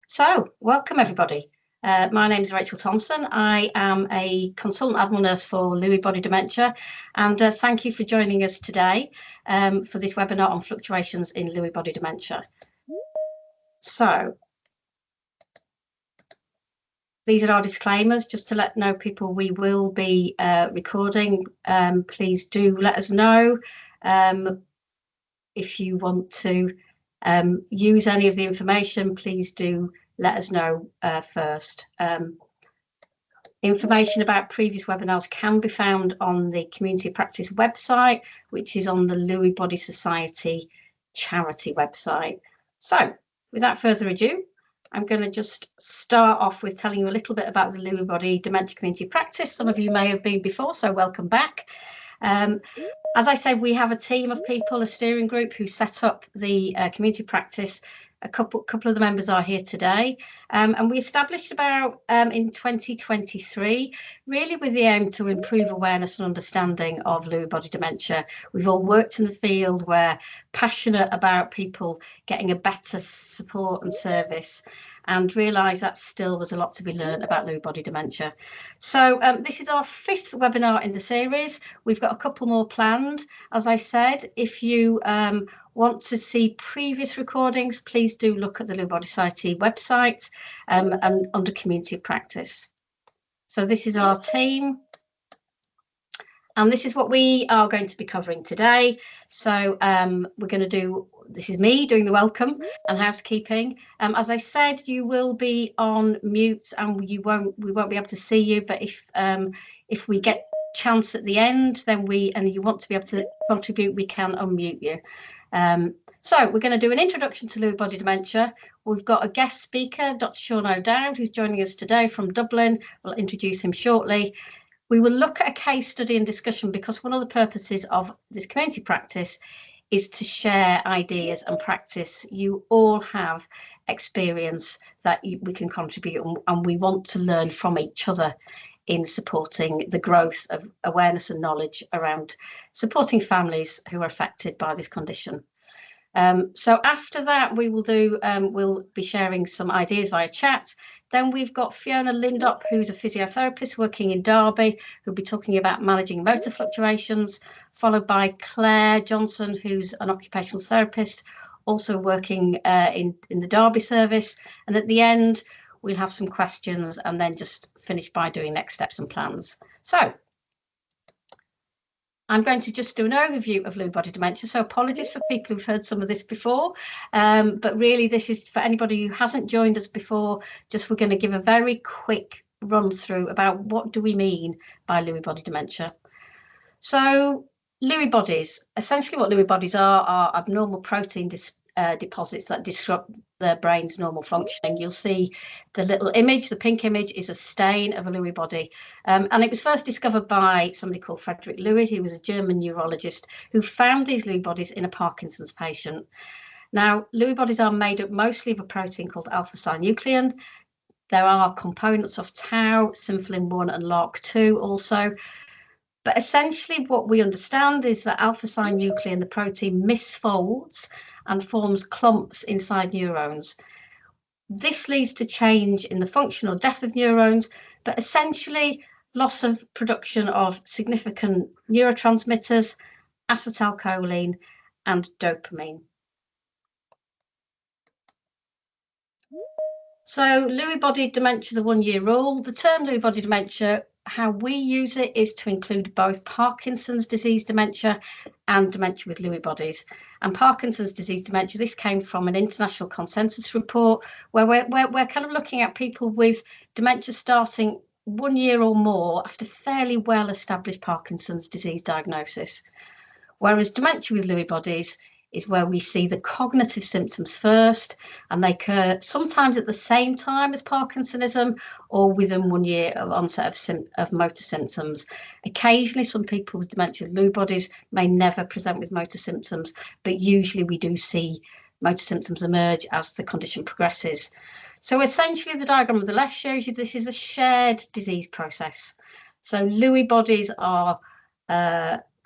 So, welcome everybody. My name is Rachel Thompson. I am a consultant admiral nurse for Lewy body dementia, and thank you for joining us today for this webinar on fluctuations in Lewy body dementia. So, these are our disclaimers, just to let know people we will be recording. Please do let us know if you want to use any of the information. Please do let us know first. Information about previous webinars can be found on the Community Practice website, which is on the Lewy Body Society charity website. So, without further ado, I'm going to just start off with telling you a little bit about the Lewy Body Dementia Community Practice. Some of you may have been before, so welcome back. As I said, we have a team of people, a steering group, who set up the community practice. A couple of the members are here today, and we established about in 2023, really with the aim to improve awareness and understanding of Lewy body dementia. We've all worked in the field, we're passionate about people getting a better support and service, and realise that still there's a lot to be learned about Lewy body dementia. So this is our 5th webinar in the series. We've got a couple more planned. As I said, if you want to see previous recordings, please do look at the Lewy Body Society website and under Community Practice. So this is our team. And this is what we are going to be covering today. So we're going to do, this is me doing the welcome and housekeeping. As I said, you will be on mute and we won't be able to see you. But if we get chance at the end, then and you want to be able to contribute, we can unmute you. So we're going to do an introduction to Lewy body dementia. We've got a guest speaker, Dr. Sean O'Dowd, who's joining us today from Dublin. We'll introduce him shortly. We will look at a case study and discussion, because one of the purposes of this community practice is to share ideas and practice. You all have experience that we can contribute, and we want to learn from each other in supporting the growth of awareness and knowledge around supporting families who are affected by this condition. So after that, we'll be sharing some ideas via chat. Then we've got Fiona Lindop, who's a physiotherapist working in Derby, who'll be talking about managing motor fluctuations, followed by Claire Johnson, who's an occupational therapist, also working in the Derby service. And at the end, we'll have some questions and then just finish by doing next steps and plans. So I'm going to just do an overview of Lewy body dementia. So apologies for people who've heard some of this before, but really this is for anybody who hasn't joined us before. Just we're going to give a very quick run through about what do we mean by Lewy body dementia. So Lewy bodies, essentially what Lewy bodies are abnormal protein deposits that disrupt the brain's normal functioning. You'll see the little image, the pink image, is a stain of a Lewy body. And it was first discovered by somebody called Frederick Lewy, who was a German neurologist who found these Lewy bodies in a Parkinson's patient. Now, Lewy bodies are made up mostly of a protein called alpha-synuclein. There are components of tau, synuclein 1 and LRRK2 also. But essentially what we understand is that alpha-synuclein, the protein, misfolds and forms clumps inside neurons. This leads to change in the function or death of neurons, but essentially loss of production of significant neurotransmitters, acetylcholine and dopamine. So Lewy body dementia, the 1-year rule. The term Lewy body dementia, how we use it is to include both Parkinson's disease dementia and dementia with Lewy bodies. And Parkinson's disease dementia, this came from an international consensus report where we're kind of looking at people with dementia starting 1 year or more after fairly well established Parkinson's disease diagnosis. Whereas dementia with Lewy bodies is where we see the cognitive symptoms first, and they occur sometimes at the same time as Parkinsonism or within 1 year of onset of motor symptoms. Occasionally, some people with dementia with Lewy bodies may never present with motor symptoms, but usually we do see motor symptoms emerge as the condition progresses. So essentially, the diagram on the left shows you this is a shared disease process. So Lewy bodies are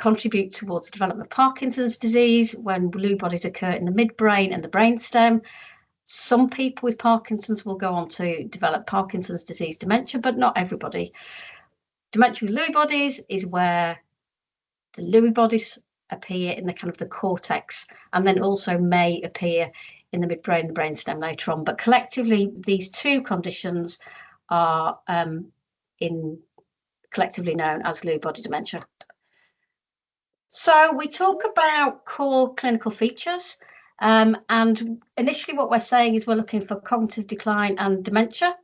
contribute towards the development of Parkinson's disease when Lewy bodies occur in the midbrain and the brainstem. Some people with Parkinson's will go on to develop Parkinson's disease dementia, but not everybody. Dementia with Lewy bodies is where the Lewy bodies appear in the kind of the cortex, and then also may appear in the midbrain and the brainstem later on. But collectively, these two conditions are collectively known as Lewy body dementia. So we talk about core clinical features, and initially what we're saying is we're looking for cognitive decline and dementia.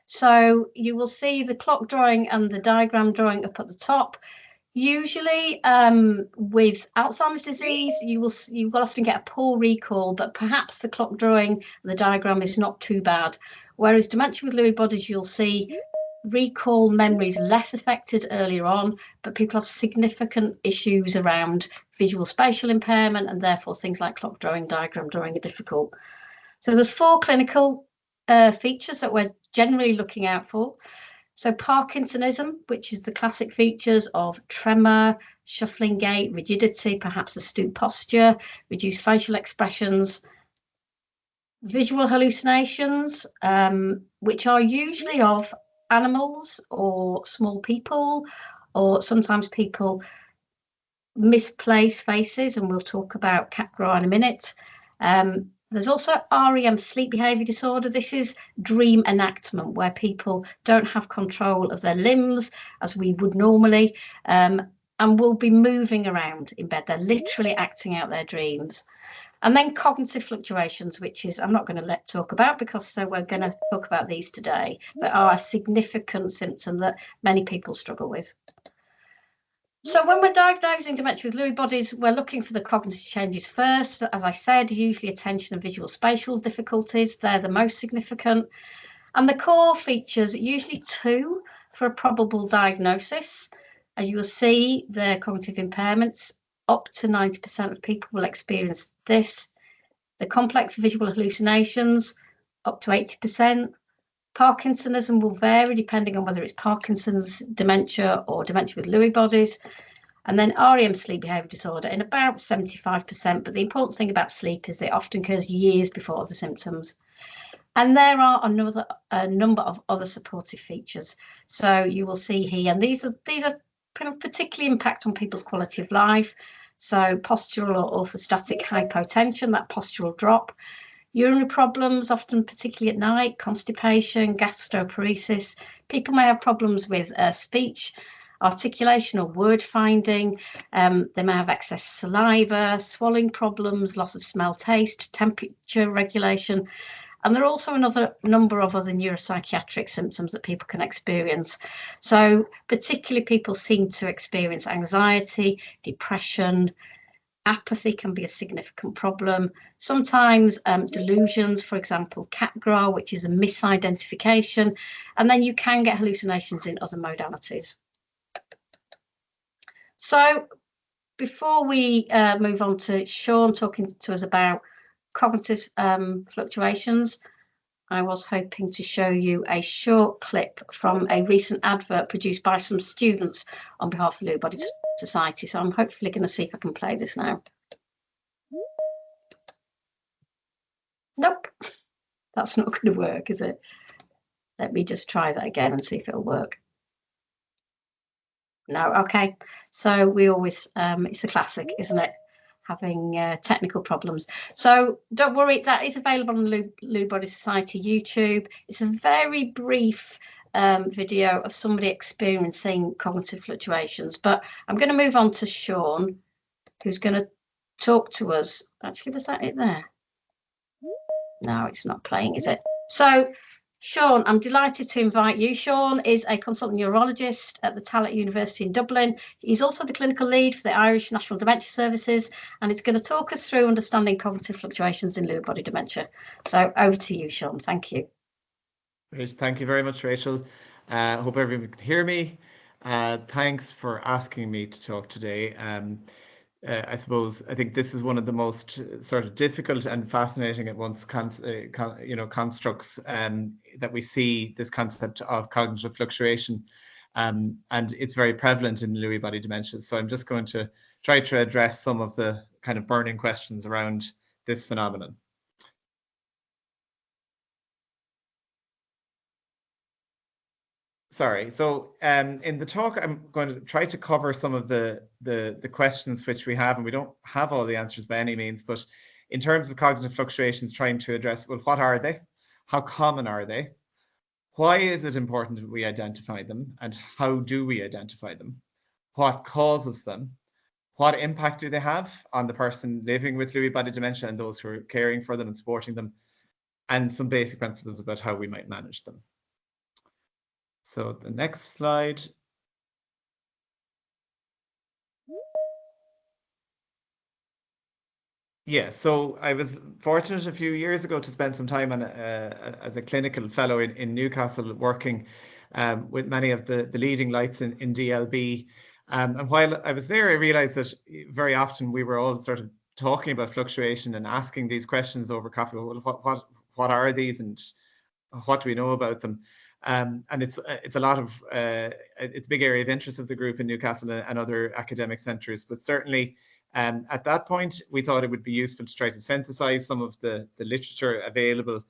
So you will see the clock drawing and the diagram drawing up at the top. Usually with Alzheimer's disease, you will often get a poor recall, but perhaps the clock drawing and the diagram is not too bad. Whereas dementia with Lewy bodies, you'll see recall memories less affected earlier on, but people have significant issues around visual spatial impairment, and therefore things like clock drawing, diagram drawing are difficult. So there's 4 clinical features that we're generally looking out for. So Parkinsonism, which is the classic features of tremor, shuffling gait, rigidity, perhaps a stoop posture, reduced facial expressions. Visual hallucinations, which are usually of animals or small people, or sometimes people misplace faces, and we'll talk about Capgras in a minute. There's also REM, sleep behavior disorder. This is dream enactment, where people don't have control of their limbs as we would normally, and will be moving around in bed. They're literally acting out their dreams. And then cognitive fluctuations, which is, I'm not going to talk about because we're going to talk about these today, but are a significant symptom that many people struggle with. So when we're diagnosing dementia with Lewy bodies, we're looking for the cognitive changes first. As I said, usually attention and visual spatial difficulties, they're the most significant. And the core features, usually 2 for a probable diagnosis. And you will see the cognitive impairments. Up to 90% of people will experience this. The complex visual hallucinations, up to 80%. Parkinsonism will vary depending on whether it's Parkinson's dementia or dementia with Lewy bodies. And then REM, sleep behavior disorder, in about 75%. But the important thing about sleep is it often occurs years before other symptoms. And there are a number of other supportive features. So you will see here, and these are particularly impact on people's quality of life. So postural or orthostatic hypotension, that postural drop. Urinary problems, often particularly at night, constipation, gastroparesis. People may have problems with speech, articulation or word finding. They may have excess saliva, swallowing problems, loss of smell, taste, temperature regulation. And there are also another number of other neuropsychiatric symptoms that people can experience. So particularly people seem to experience anxiety, depression, apathy can be a significant problem. Sometimes delusions, for example, Capgras, which is a misidentification. And then you can get hallucinations in other modalities. So before we move on to Sean talking to us about cognitive fluctuations, I was hoping to show you a short clip from a recent advert produced by some students on behalf of the Lewy Body Society. So I'm hopefully going to see if I can play this now. Nope, that's not going to work, is it? Let me just try that again and see if it'll work. No, okay. So we always, it's the classic, isn't it? Having technical problems. So don't worry, that is available on the Lewy Body Society YouTube. It's a very brief video of somebody experiencing cognitive fluctuations, but I'm going to move on to Sean, who's going to talk to us. Actually, was that it there? No, it's not playing, is it? So Sean, I'm delighted to invite you. Sean is a consultant neurologist at the Tallaght University in Dublin. He's also the clinical lead for the Irish National Dementia Services, and he's going to talk us through understanding cognitive fluctuations in Lewy body dementia. So over to you, Sean. Thank you. Great. Thank you very much, Rachel. Hope everyone can hear me. Thanks for asking me to talk today. I think this is one of the most sort of difficult and fascinating at once constructs that we see, this concept of cognitive fluctuation, and it's very prevalent in Lewy body dementia. So I'm just going to try to address some of the kind of burning questions around this phenomenon. sorry. So in the talk, I'm going to try to cover some of the questions which we have, and we don't have all the answers by any means, but in terms of cognitive fluctuations, trying to address, well, what are they? How common are they? Why is it important that we identify them, and how do we identify them? What causes them? What impact do they have on the person living with Lewy body dementia and those who are caring for them and supporting them? And some basic principles about how we might manage them. So the next slide. Yeah, so I was fortunate a few years ago to spend some time as a clinical fellow in Newcastle, working with many of the leading lights in DLB. And while I was there, I realized that very often we were all sort of talking about fluctuation and asking these questions over coffee. Well, what are these, and what do we know about them? And it's a lot of it's a big area of interest of the group in Newcastle and other academic centres. But certainly at that point, we thought it would be useful to try to synthesize some of the literature available,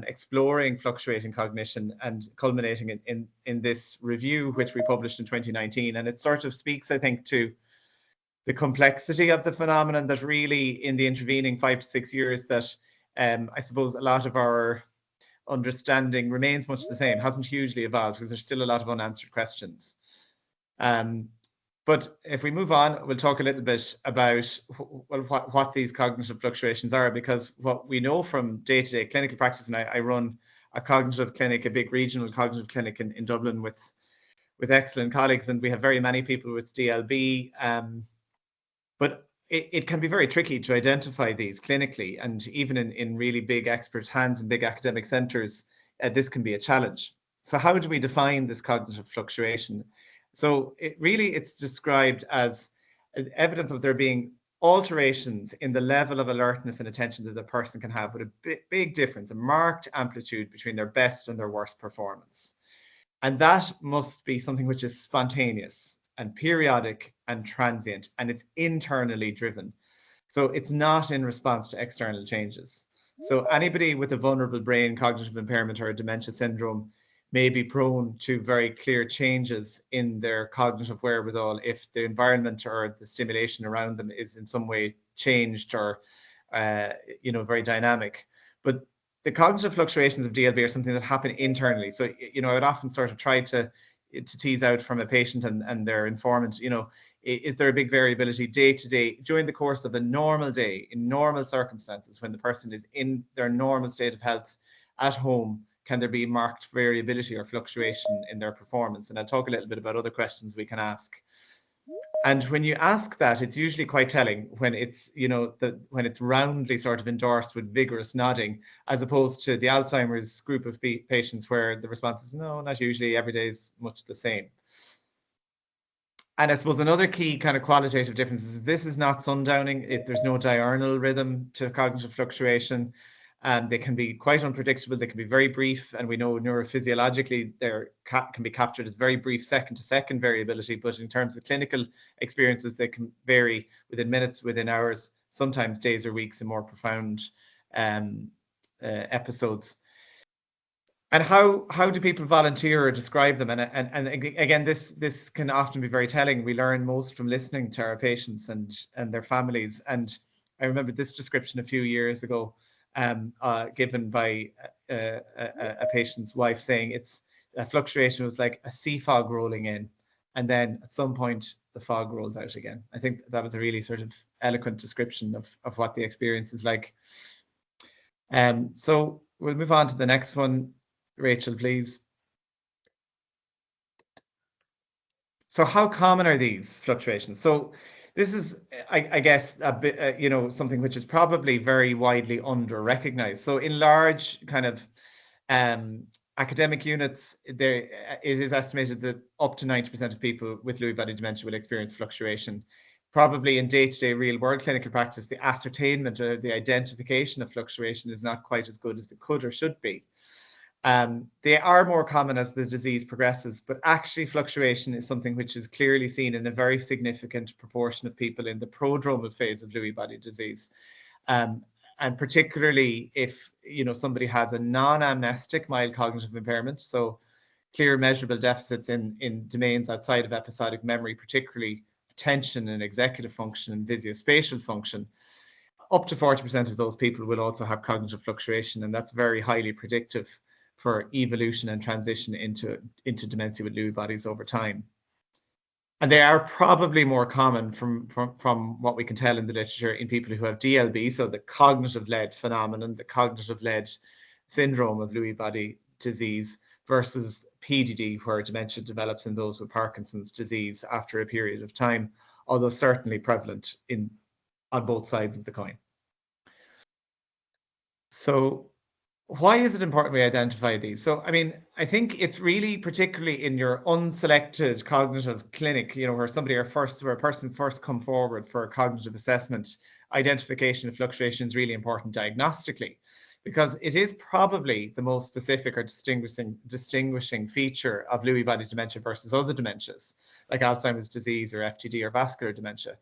exploring fluctuating cognition and culminating in this review, which we published in 2019. And it sort of speaks, I think, to the complexity of the phenomenon that really in the intervening 5 to 6 years that I suppose a lot of our understanding remains much the same, hasn't hugely evolved because there's still a lot of unanswered questions. But if we move on, we'll talk a little bit about what these cognitive fluctuations are, because what we know from day-to-day clinical practice, and I run a cognitive clinic, a big regional cognitive clinic in Dublin with excellent colleagues, and we have very many people with DLB, but it can be very tricky to identify these clinically, and even in really big expert hands and big academic centres, this can be a challenge. So how do we define this cognitive fluctuation? So it's described as evidence of there being alterations in the level of alertness and attention that the person can have, with a big difference, a marked amplitude between their best and their worst performance. And that must be something which is spontaneous and periodic and transient, and it's internally driven. So it's not in response to external changes. So anybody with a vulnerable brain, cognitive impairment, or a dementia syndrome may be prone to very clear changes in their cognitive wherewithal if the environment or the stimulation around them is in some way changed or very dynamic. But the cognitive fluctuations of DLB are something that happen internally. So, I would often sort of try to tease out from a patient and their informant, is there a big variability day to day during the course of a normal day, in normal circumstances, when the person is in their normal state of health at home? Can there be marked variability or fluctuation in their performance? And I'll talk a little bit about other questions we can ask. And when you ask that, it's usually quite telling when it's, when it's roundly sort of endorsed with vigorous nodding, as opposed to the Alzheimer's group of patients where the response is, no, not usually, every day is much the same. And I suppose another key kind of qualitative difference is this is not sundowning. There's no diurnal rhythm to cognitive fluctuation. They can be quite unpredictable. They can be very brief, and we know neurophysiologically they can be captured as very brief second-to-second variability. But in terms of clinical experiences, they can vary within minutes, within hours, sometimes days or weeks in more profound episodes. And how do people volunteer or describe them? And again, this can often be very telling. We learn most from listening to our patients and their families. And I remember this description a few years ago, given by a patient's wife, saying it's a fluctuation was like a sea fog rolling in, and then at some point the fog rolls out again. I think that was a really sort of eloquent description of what the experience is like. So we'll move on to the next one. Rachel, please. So how common are these fluctuations? So this is, I guess, a bit, something which is probably very widely under-recognized. So in large kind of academic units, it is estimated that up to 90% of people with Lewy body dementia will experience fluctuation. Probably in day-to-day real-world clinical practice, the ascertainment or the identification of fluctuation is not quite as good as it could or should be. They are more common as the disease progresses, but actually fluctuation is something which is clearly seen in a very significant proportion of people in the prodromal phase of Lewy body disease. And particularly if somebody has a non-amnestic mild cognitive impairment, so clear measurable deficits in domains outside of episodic memory, particularly attention and executive function and visuospatial function, up to 40% of those people will also have cognitive fluctuation, and that's very highly predictive for evolution and transition into dementia with Lewy bodies over time. And they are probably more common from what we can tell in the literature in people who have DLB, so the cognitive-led phenomenon, the cognitive-led syndrome of Lewy body disease, versus PDD, where dementia develops in those with Parkinson's disease after a period of time, although certainly prevalent on both sides of the coin. So why is it important we identify these? So, I mean, I think it's really particularly in your unselected cognitive clinic, where a person first come forward for a cognitive assessment, identification of fluctuation is really important diagnostically, because it is probably the most specific or distinguishing feature of Lewy body dementia versus other dementias, like Alzheimer's disease or FTD or vascular dementia.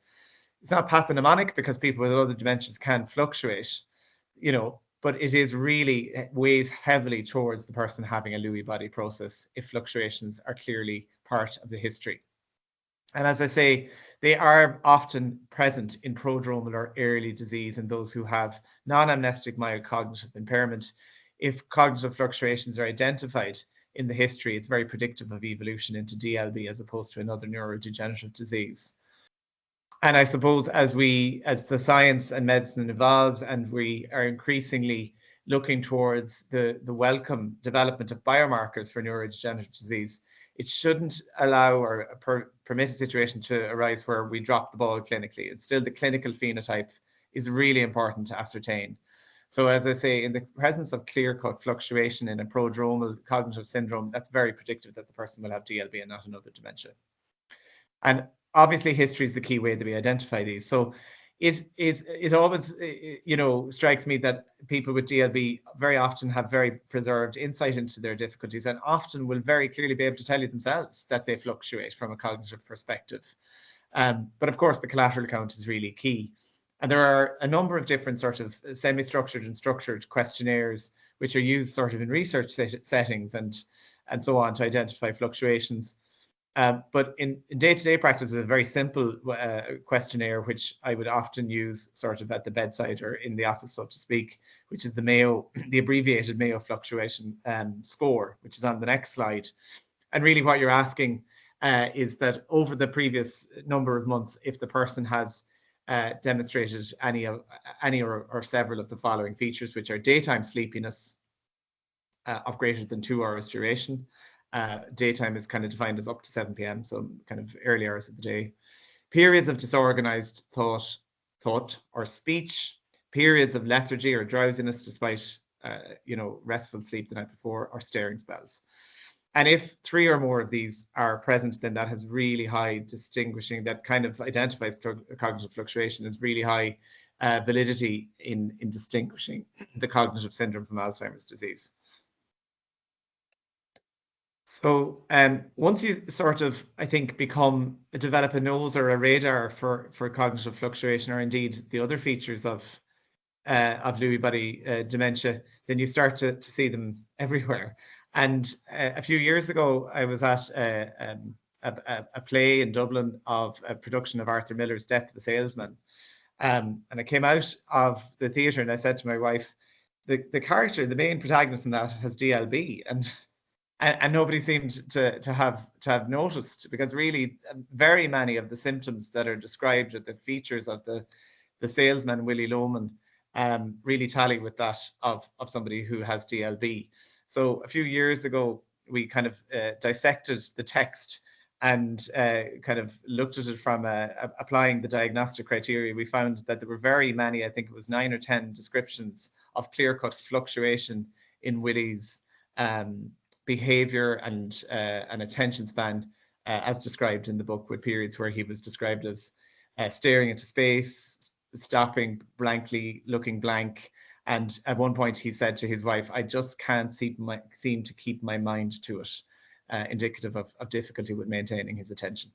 It's not pathognomonic because people with other dementias can fluctuate, but it is really weighs heavily towards the person having a Lewy body process if fluctuations are clearly part of the history. And as I say, they are often present in prodromal or early disease in those who have non-amnestic mild cognitive impairment. If cognitive fluctuations are identified in the history, it's very predictive of evolution into DLB as opposed to another neurodegenerative disease. And I suppose as the science and medicine evolves and we are increasingly looking towards the welcome development of biomarkers for neurodegenerative disease, it shouldn't allow or permit a situation to arise where we drop the ball clinically. It's still the clinical phenotype is really important to ascertain. So as I say, in the presence of clear-cut fluctuation in a prodromal cognitive syndrome, that's very predictive that the person will have DLB and not another dementia. And obviously, history is the key way that we identify these. So it always, strikes me that people with DLB very often have very preserved insight into their difficulties and often will very clearly be able to tell you themselves that they fluctuate from a cognitive perspective. But of course, the collateral account is really key. And there are a number of different sort of semi-structured and structured questionnaires which are used sort of in research settings and so on to identify fluctuations. But in day-to-day practice, it's a very simple questionnaire, which I would often use sort of at the bedside or in the office, so to speak, which is the Mayo, the abbreviated Mayo fluctuation score, which is on the next slide. And really what you're asking is that over the previous number of months, if the person has demonstrated any or several of the following features, which are daytime sleepiness of greater than 2 hours duration. Daytime is kind of defined as up to 7 p.m., so kind of early hours of the day. Periods of disorganized thought or speech, periods of lethargy or drowsiness despite restful sleep the night before, or staring spells. And if 3 or more of these are present, then that has really high distinguishing, that kind of identifies cognitive fluctuation as really high validity in distinguishing the cognitive syndrome from Alzheimer's disease. So once you sort of, I think, develop a nose or a radar for cognitive fluctuation, or indeed the other features of Lewy body dementia, then you start to see them everywhere. And a few years ago, I was at a play in Dublin of a production of Arthur Miller's Death of a Salesman. And I came out of the theatre and I said to my wife, the character, the main protagonist in that has DLB. And nobody seemed to have noticed, because really very many of the symptoms that are described at the features of the salesman, Willie Loman, really tally with that of somebody who has DLB. So a few years ago, we kind of dissected the text and kind of looked at it from applying the diagnostic criteria. We found that there were very many, I think it was 9 or 10 descriptions of clear-cut fluctuation in Willie's behavior and an attention span, as described in the book, with periods where he was described as staring into space, stopping blankly, looking blank. And at one point he said to his wife, "I just can't seem to keep my mind to it," indicative of difficulty with maintaining his attention.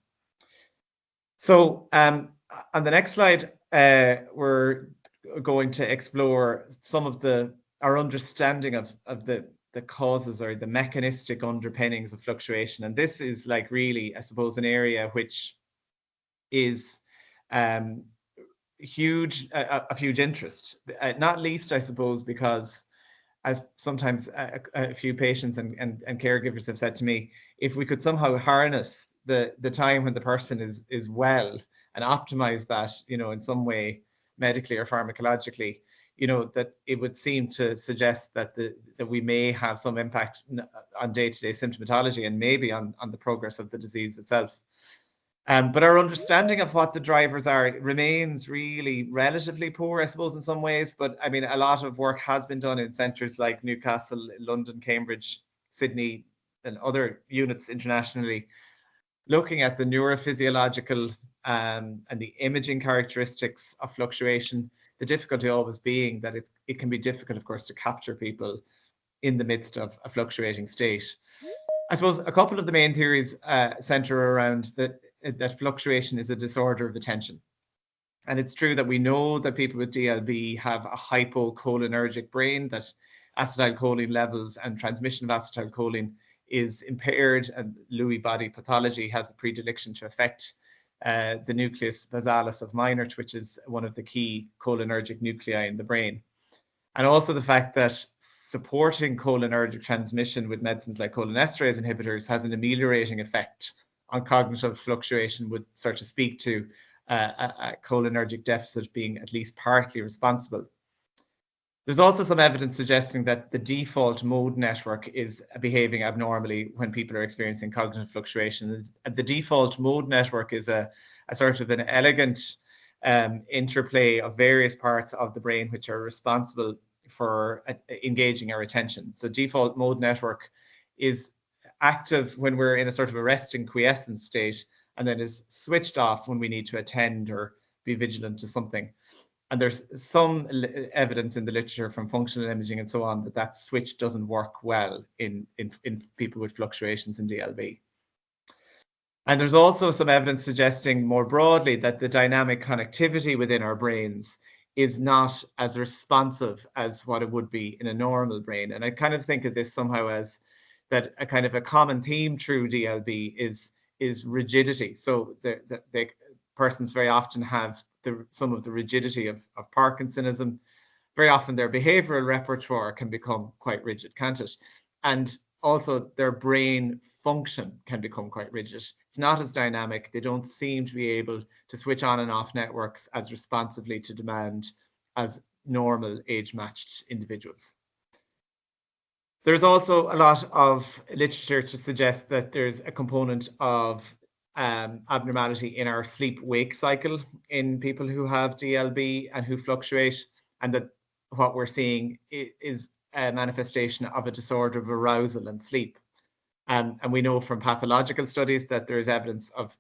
So on the next slide, we're going to explore some of our understanding of the the causes or the mechanistic underpinnings of fluctuation. And this is like really, I suppose, an area which is huge, of huge interest, not least, I suppose, because as sometimes a few patients and caregivers have said to me, if we could somehow harness the time when the person is well and optimize that, in some way, medically or pharmacologically, that it would seem to suggest that that we may have some impact on day-to-day symptomatology and maybe on the progress of the disease itself. But our understanding of what the drivers are remains really relatively poor, I suppose, in some ways. But I mean, a lot of work has been done in centres like Newcastle, London, Cambridge, Sydney, and other units internationally, looking at the neurophysiological and the imaging characteristics of fluctuation. The difficulty always being that it can be difficult, of course, to capture people in the midst of a fluctuating state. I suppose a couple of the main theories center around that fluctuation is a disorder of attention. And it's true that we know that people with DLB have a hypocholinergic brain, that acetylcholine levels and transmission of acetylcholine is impaired, and Lewy body pathology has a predilection to affect the nucleus basalis of Meinert, which is one of the key cholinergic nuclei in the brain. And also the fact that supporting cholinergic transmission with medicines like cholinesterase inhibitors has an ameliorating effect on cognitive fluctuation, would start to speak to a cholinergic deficit being at least partly responsible. There's also some evidence suggesting that the default mode network is behaving abnormally when people are experiencing cognitive fluctuation. And the default mode network is a sort of an elegant interplay of various parts of the brain which are responsible for engaging our attention. So default mode network is active when we're in a sort of a rest and quiescence state, and then is switched off when we need to attend or be vigilant to something. And there's some evidence in the literature from functional imaging and so on that switch doesn't work well in people with fluctuations in DLB. And there's also some evidence suggesting more broadly that the dynamic connectivity within our brains is not as responsive as what it would be in a normal brain. And I kind of think of this somehow as that a kind of a common theme through DLB is rigidity. So the persons very often have some of the rigidity of Parkinsonism. Very often their behavioral repertoire can become quite rigid, can't it? And also their brain function can become quite rigid. It's not as dynamic. They don't seem to be able to switch on and off networks as responsively to demand as normal age-matched individuals. There's also a lot of literature to suggest that there's a component of abnormality in our sleep-wake cycle in people who have DLB and who fluctuate, and that what we're seeing is a manifestation of a disorder of arousal and sleep. And we know from pathological studies that there is evidence of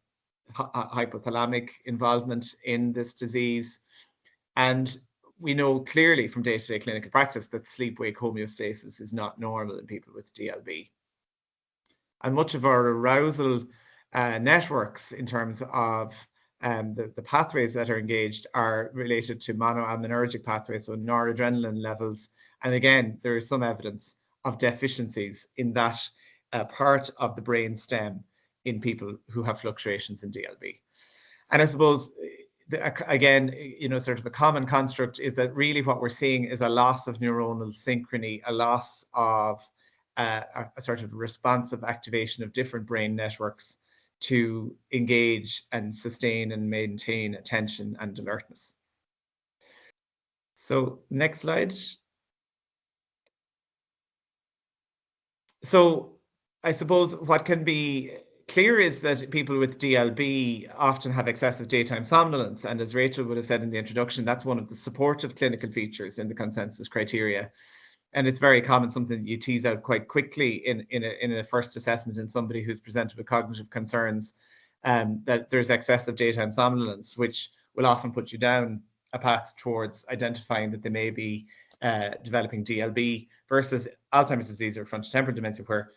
hypothalamic involvement in this disease. And we know clearly from day-to-day clinical practice that sleep-wake homeostasis is not normal in people with DLB. And much of our arousal networks in terms of the pathways that are engaged are related to monoaminergic pathways, so noradrenaline levels. And again, there is some evidence of deficiencies in that part of the brain stem in people who have fluctuations in DLB. And I suppose, again, sort of a common construct is that really what we're seeing is a loss of neuronal synchrony, a loss of a sort of responsive activation of different brain networks to engage and sustain and maintain attention and alertness. So next slide. So I suppose what can be clear is that people with DLB often have excessive daytime somnolence. And as Rachel would have said in the introduction, that's one of the supportive clinical features in the consensus criteria. And it's very common, something that you tease out quite quickly in a first assessment in somebody who's presented with cognitive concerns, that there's excessive daytime somnolence, which will often put you down a path towards identifying that they may be developing DLB versus Alzheimer's disease or frontotemporal dementia, where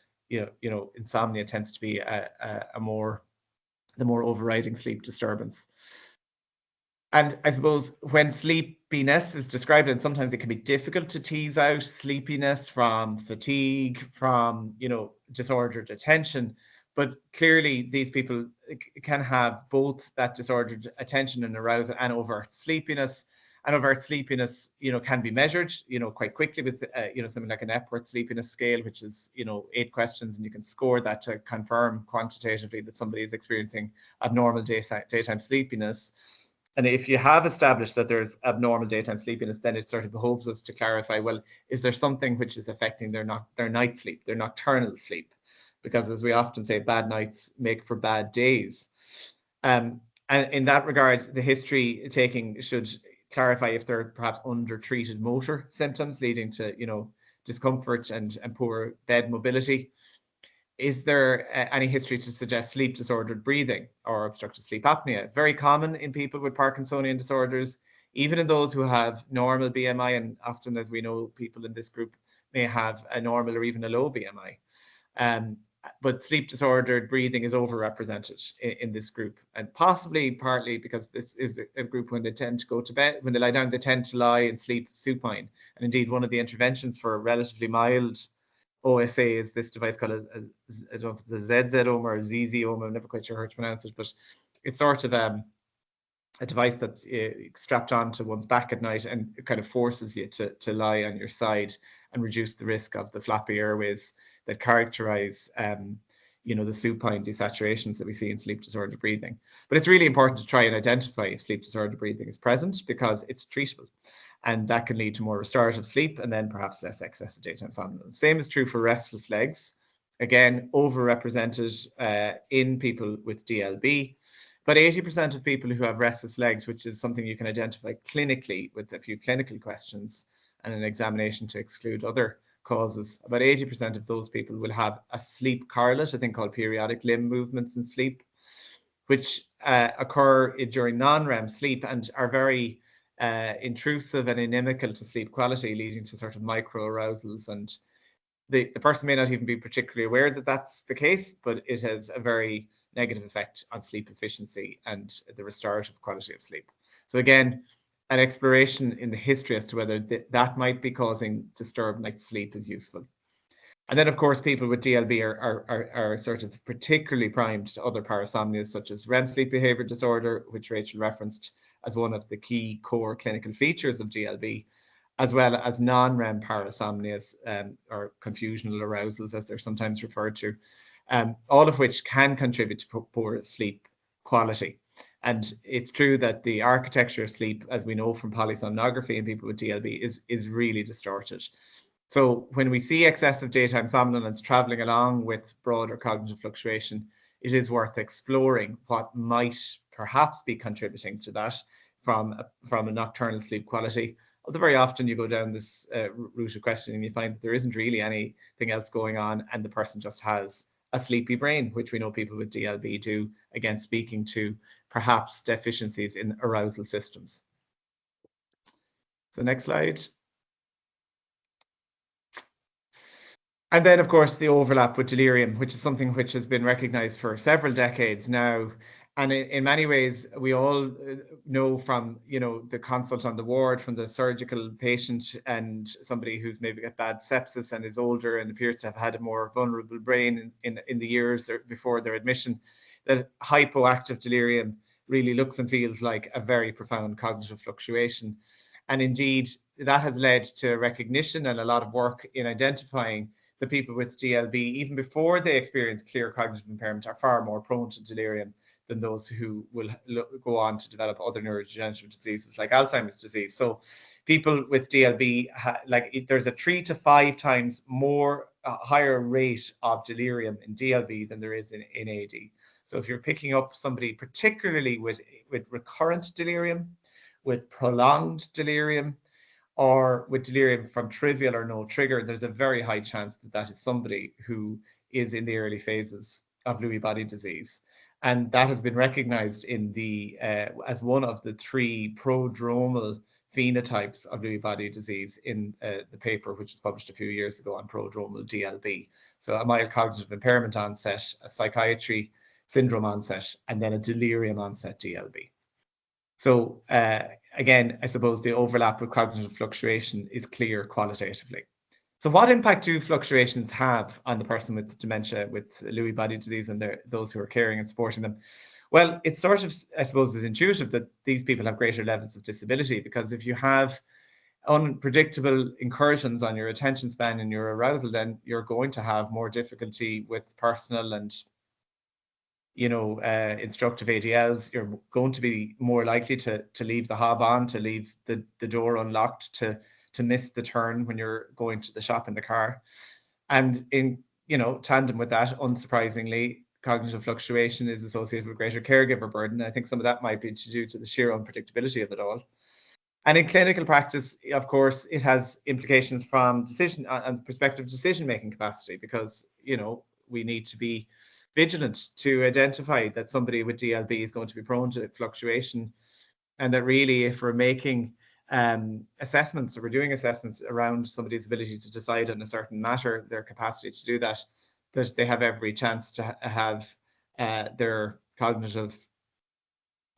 insomnia tends to be the more overriding sleep disturbance. And I suppose when sleepiness is described, and sometimes it can be difficult to tease out sleepiness from fatigue, from, disordered attention. But clearly, these people can have both that disordered attention and arousal and overt sleepiness. And overt sleepiness, can be measured, quite quickly with, something like an Epworth sleepiness scale, which is, 8 questions, and you can score that to confirm quantitatively that somebody is experiencing abnormal daytime sleepiness. And if you have established that there's abnormal daytime sleepiness, then it sort of behoves us to clarify, well, is there something which is affecting their night sleep, their nocturnal sleep? Because as we often say, bad nights make for bad days. And in that regard, the history taking should clarify if there are perhaps undertreated motor symptoms leading to, discomfort and poor bed mobility. Is there any history to suggest sleep disordered breathing or obstructive sleep apnea? Very common in people with Parkinsonian disorders, even in those who have normal BMI, and often, as we know, people in this group may have a normal or even a low BMI. But sleep disordered breathing is overrepresented in this group, and possibly partly because this is a group when they tend to go to bed, when they lie down, they tend to lie and sleep supine. And indeed, one of the interventions for relatively mild OSA is this device called I don't know if it's a ZZome or a ZZome. I'm never quite sure how to pronounce it, but it's sort of a device that's strapped onto one's back at night, and it kind of forces you to lie on your side and reduce the risk of the flappy airways that characterize the supine desaturations that we see in sleep disordered breathing. But it's really important to try and identify if sleep disordered breathing is present, because it's treatable. And that can lead to more restorative sleep and then perhaps less excessive daytime somnolence. Same is true for restless legs. Again, overrepresented in people with DLB. But 80% of people who have restless legs, which is something you can identify clinically with a few clinical questions and an examination to exclude other causes, about 80% of those people will have a sleep correlate, a thing called periodic limb movements in sleep, which occur during non-REM sleep and are very intrusive and inimical to sleep quality, leading to sort of micro arousals. And the person may not even be particularly aware that that's the case, but it has a very negative effect on sleep efficiency and the restorative quality of sleep. So again, an exploration in the history as to whether that might be causing disturbed night's sleep is useful. And then, of course, people with DLB are sort of particularly primed to other parasomnias, such as REM sleep behavior disorder, which Rachel referenced as one of the key core clinical features of DLB, as well as non-REM parasomnias, or confusional arousals, as they're sometimes referred to, all of which can contribute to poor sleep quality. And it's true that the architecture of sleep, as we know from polysomnography in people with DLB, is really distorted. So when we see excessive daytime somnolence traveling along with broader cognitive fluctuation, it is worth exploring what might perhaps be contributing to that from a nocturnal sleep quality. Although very often you go down this route of questioning and you find that there isn't really anything else going on, and the person just has a sleepy brain, which we know people with DLB do, again, speaking to perhaps deficiencies in arousal systems. So next slide. And then, of course, the overlap with delirium, which is something which has been recognized for several decades now. And in many ways, we all know from, the consult on the ward, from the surgical patient and somebody who's maybe got bad sepsis and is older and appears to have had a more vulnerable brain in the years before their admission, that hypoactive delirium really looks and feels like a very profound cognitive fluctuation. And indeed, that has led to recognition and a lot of work in identifying the people with DLB, even before they experience clear cognitive impairment, are far more prone to delirium than those who will go on to develop other neurodegenerative diseases like Alzheimer's disease. So people with DLB, there's a 3 to 5 times more higher rate of delirium in DLB than there is in AD. So if you're picking up somebody particularly with recurrent delirium, with prolonged delirium, or with delirium from trivial or no trigger, there's a very high chance that that is somebody who is in the early phases of Lewy body disease. And that has been recognized in the as one of the 3 prodromal phenotypes of Lewy body disease in the paper, which was published a few years ago on prodromal DLB. So a mild cognitive impairment onset, a psychiatry syndrome onset, and then a delirium onset DLB. So again, I suppose the overlap with cognitive fluctuation is clear qualitatively. So what impact do fluctuations have on the person with dementia, with Lewy body disease, and those who are caring and supporting them? Well, it's sort of, I suppose, is intuitive that these people have greater levels of disability, because if you have unpredictable incursions on your attention span and your arousal, then you're going to have more difficulty with personal and instructive ADLs. You're going to be more likely to leave the hob on, to leave the door unlocked, to miss the turn when you're going to the shop in the car. And in tandem with that, unsurprisingly, cognitive fluctuation is associated with greater caregiver burden. I think some of that might be due to the sheer unpredictability of it all. And in clinical practice, of course, it has implications from decision and perspective decision-making capacity, because we need to be vigilant to identify that somebody with DLB is going to be prone to fluctuation, and that really, if we're making assessments, or we're doing assessments around somebody's ability to decide on a certain matter, their capacity to do that they have every chance to have their cognitive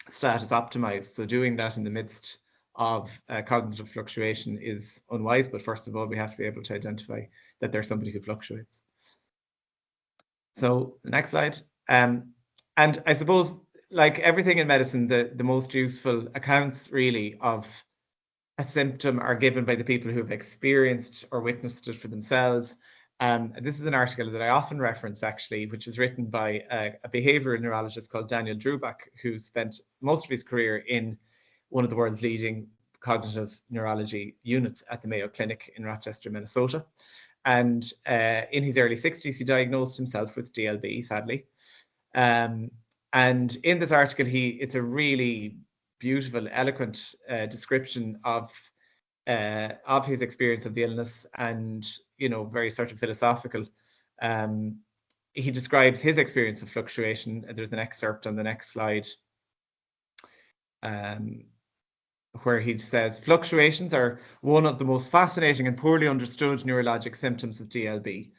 status optimized. So doing that in the midst of cognitive fluctuation is unwise, but first of all, we have to be able to identify that there's somebody who fluctuates. So the next slide. And I suppose, like everything in medicine, the most useful accounts really of a symptom are given by the people who have experienced or witnessed it for themselves. This is an article that I often reference, actually, which was written by a behavioral neurologist called Daniel Drubak, who spent most of his career in one of the world's leading cognitive neurology units at the Mayo Clinic in Rochester, Minnesota. And in his early 60s, he diagnosed himself with DLB, sadly. And in this article, it's a really beautiful, eloquent description of his experience of the illness, and very sort of philosophical. He describes his experience of fluctuation. There's an excerpt on the next slide where he says, fluctuations are one of the most fascinating and poorly understood neurologic symptoms of DLB.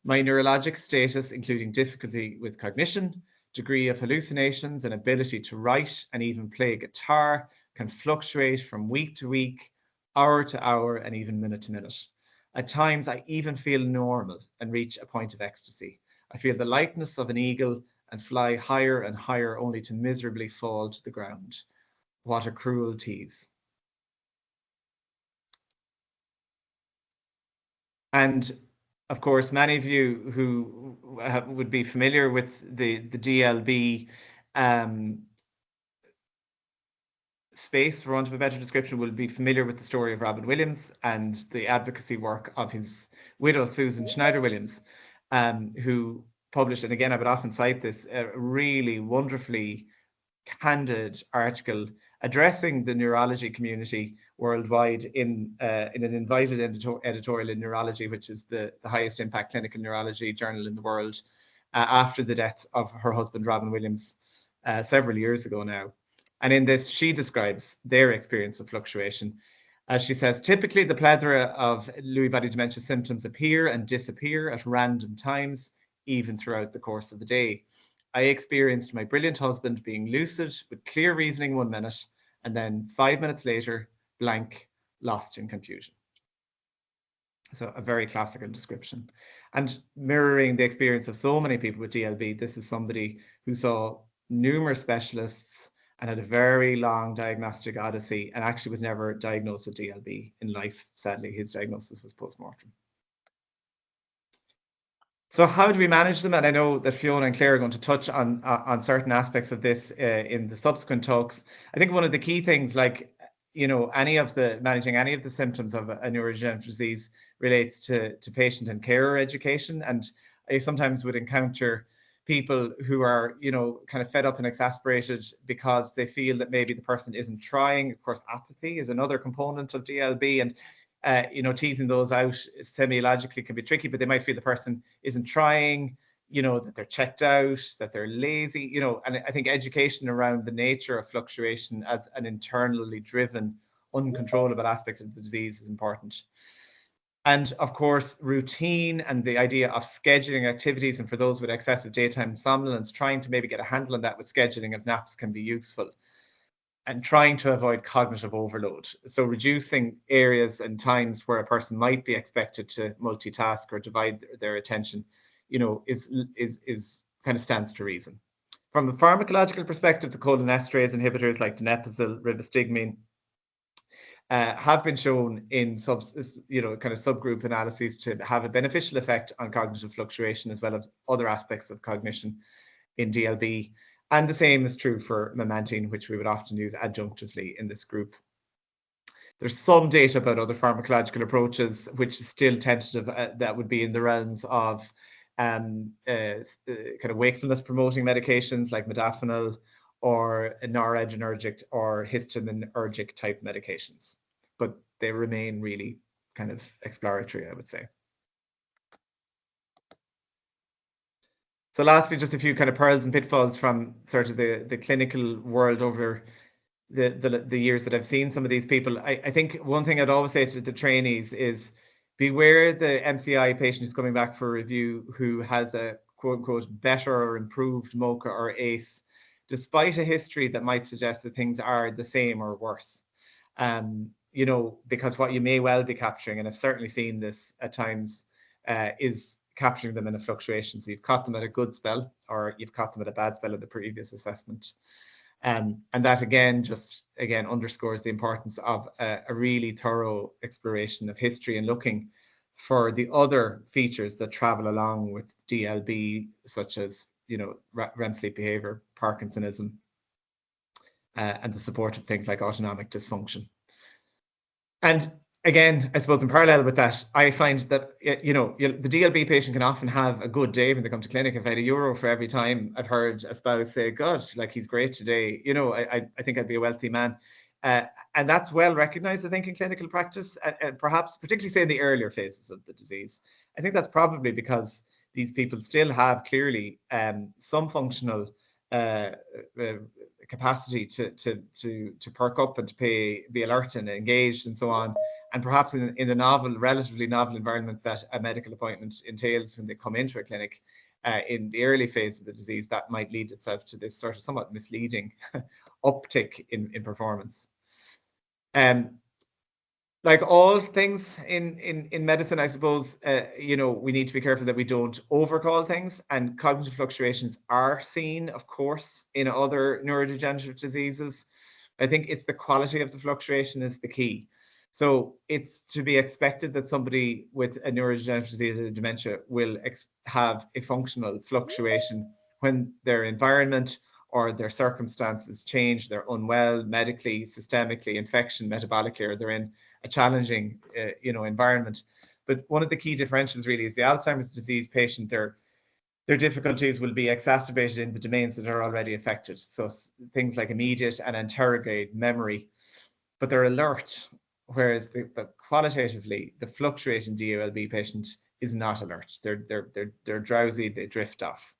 My neurologic status, including difficulty with cognition, degree of hallucinations, and ability to write and even play guitar, can fluctuate from week to week, hour to hour, and even minute to minute. At times, I even feel normal and reach a point of ecstasy. I feel the lightness of an eagle and fly higher and higher, only to miserably fall to the ground. What a cruel tease. And of course, many of you who would be familiar with the DLB space, for want of a better description, will be familiar with the story of Robin Williams and the advocacy work of his widow, Susan Schneider Williams, who published, and again, I would often cite this, a really wonderfully candid article addressing the neurology community worldwide in an invited editorial in Neurology, which is the highest impact clinical neurology journal in the world, after the death of her husband, Robin Williams, several years ago now. And in this, she describes their experience of fluctuation. As she says, typically the plethora of Lewy body dementia symptoms appear and disappear at random times, even throughout the course of the day. I experienced my brilliant husband being lucid with clear reasoning 1 minute, and then 5 minutes later, blank, lost in confusion. So a very classical description. And mirroring the experience of so many people with DLB, this is somebody who saw numerous specialists and had a very long diagnostic odyssey, and actually was never diagnosed with DLB in life. Sadly, his diagnosis was post-mortem. So how do we manage them? And I know that Fiona and Claire are going to touch on certain aspects of this in the subsequent talks. I think one of the key things, like, managing any of the symptoms of a neurodegenerative disease relates to patient and carer education. And I sometimes would encounter people who are, kind of fed up and exasperated because they feel that maybe the person isn't trying. Of course, apathy is another component of DLB, and teasing those out semiologically can be tricky, but they might feel the person isn't trying, that they're checked out, that they're lazy, and I think education around the nature of fluctuation as an internally driven, uncontrollable aspect of the disease is important. And of course, routine and the idea of scheduling activities, and for those with excessive daytime somnolence, trying to maybe get a handle on that with scheduling of naps can be useful. trying to avoid cognitive overload. So reducing areas and times where a person might be expected to multitask or divide their attention, is kind of stands to reason. From a pharmacological perspective, the cholinesterase inhibitors like donepezil, rivastigmine have been shown in kind of subgroup analyses to have a beneficial effect on cognitive fluctuation as well as other aspects of cognition in DLB. And the same is true for memantine, which we would often use adjunctively in this group. There's some data about other pharmacological approaches, which is still tentative, that would be in the realms of kind of wakefulness promoting medications like modafinil or noradrenergic or histaminergic type medications. But they remain really kind of exploratory, I would say. So lastly, just a few kind of pearls and pitfalls from sort of the clinical world over the years that I've seen some of these people. I think one thing I'd always say to the trainees is beware the MCI patient who's coming back for review who has a quote unquote better or improved MoCA or ACE, despite a history that might suggest that things are the same or worse. Because what you may well be capturing, and I've certainly seen this at times, is capturing them in a fluctuation. So you've caught them at a good spell, or you've caught them at a bad spell in the previous assessment. And that again underscores the importance of a really thorough exploration of history and looking for the other features that travel along with DLB, such as REM sleep behavior, Parkinsonism, and the support of things like autonomic dysfunction. And again, I suppose in parallel with that, I find that the DLB patient can often have a good day when they come to clinic. If I had €1 for every time I've heard a spouse say, "God, like he's great today," I think I'd be a wealthy man. And that's well recognized, I think, in clinical practice, and perhaps particularly say in the earlier phases of the disease. I think that's probably because these people still have clearly some functional capacity to perk up and to be alert and engaged and so on, and perhaps in the relatively novel environment that a medical appointment entails when they come into a clinic in the early phase of the disease, that might lead itself to this sort of somewhat misleading uptick in performance. Like all things in medicine, I suppose, we need to be careful that we don't overcall things, and cognitive fluctuations are seen, of course, in other neurodegenerative diseases. I think it's the quality of the fluctuation is the key. So it's to be expected that somebody with a neurodegenerative disease or dementia will have a functional fluctuation when their environment or their circumstances change, they're unwell medically, systemically, infection, metabolically, or they're in a challenging, environment. But one of the key differentials really is the Alzheimer's disease patient, their difficulties will be exacerbated in the domains that are already affected. So things like immediate and anterograde memory, but they're alert, whereas the qualitatively, the fluctuating DLB patient is not alert. They're drowsy, they drift off.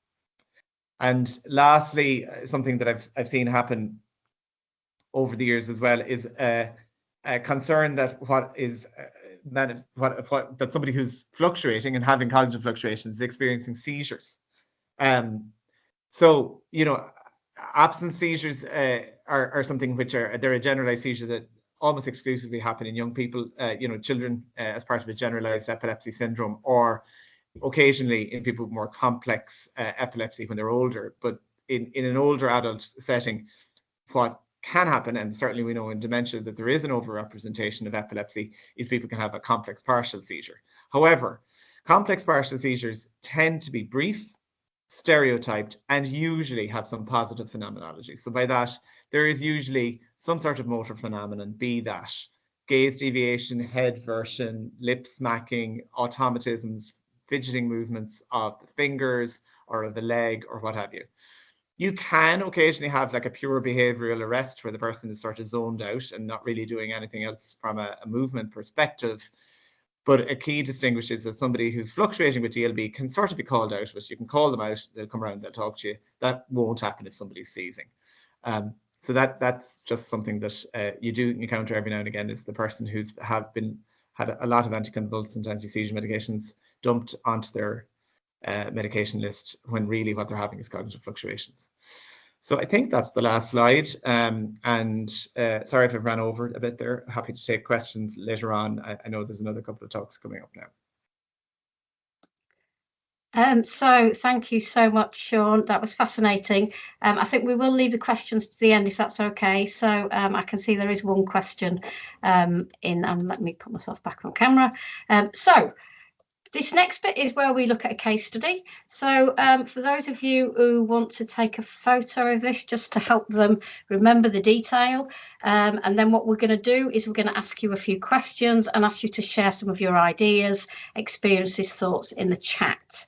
And lastly, something that I've seen happen over the years as well is a concern that that somebody who's fluctuating and having cognitive fluctuations is experiencing seizures. So absence seizures are something which they're a generalized seizure that almost exclusively happen in young people, children as part of a generalized epilepsy syndrome, or occasionally in people with more complex epilepsy when they're older. But in an older adult setting, what can happen, and certainly we know in dementia that there is an overrepresentation of epilepsy, is people can have a complex partial seizure. However, complex partial seizures tend to be brief, stereotyped, and usually have some positive phenomenology. So by that, there is usually some sort of motor phenomenon, be that gaze deviation, head version, lip smacking, automatisms, fidgeting movements of the fingers or of the leg or what have you. You can occasionally have like a pure behavioral arrest where the person is sort of zoned out and not really doing anything else from a movement perspective. But a key distinguish is that somebody who's fluctuating with DLB can sort of be called out, but you can call them out, they'll come around, they'll talk to you. That won't happen if somebody's seizing. So that's just something that you do encounter every now and again, is the person who's had a lot of anticonvulsant, anti-seizure medications dumped onto their medication list when really what they're having is cognitive fluctuations. So I think that's the last slide. Sorry if I've ran over a bit there. Happy to take questions later on. I know there's another couple of talks coming up now. So thank you so much, Sean. That was fascinating. I think we will leave the questions to the end if that's okay. So I can see there is one question and let me put myself back on camera. So this next bit is where we look at a case study. So for those of you who want to take a photo of this just to help them remember the detail, and then what we're going to do is we're going to ask you a few questions and ask you to share some of your ideas, experiences, thoughts in the chat.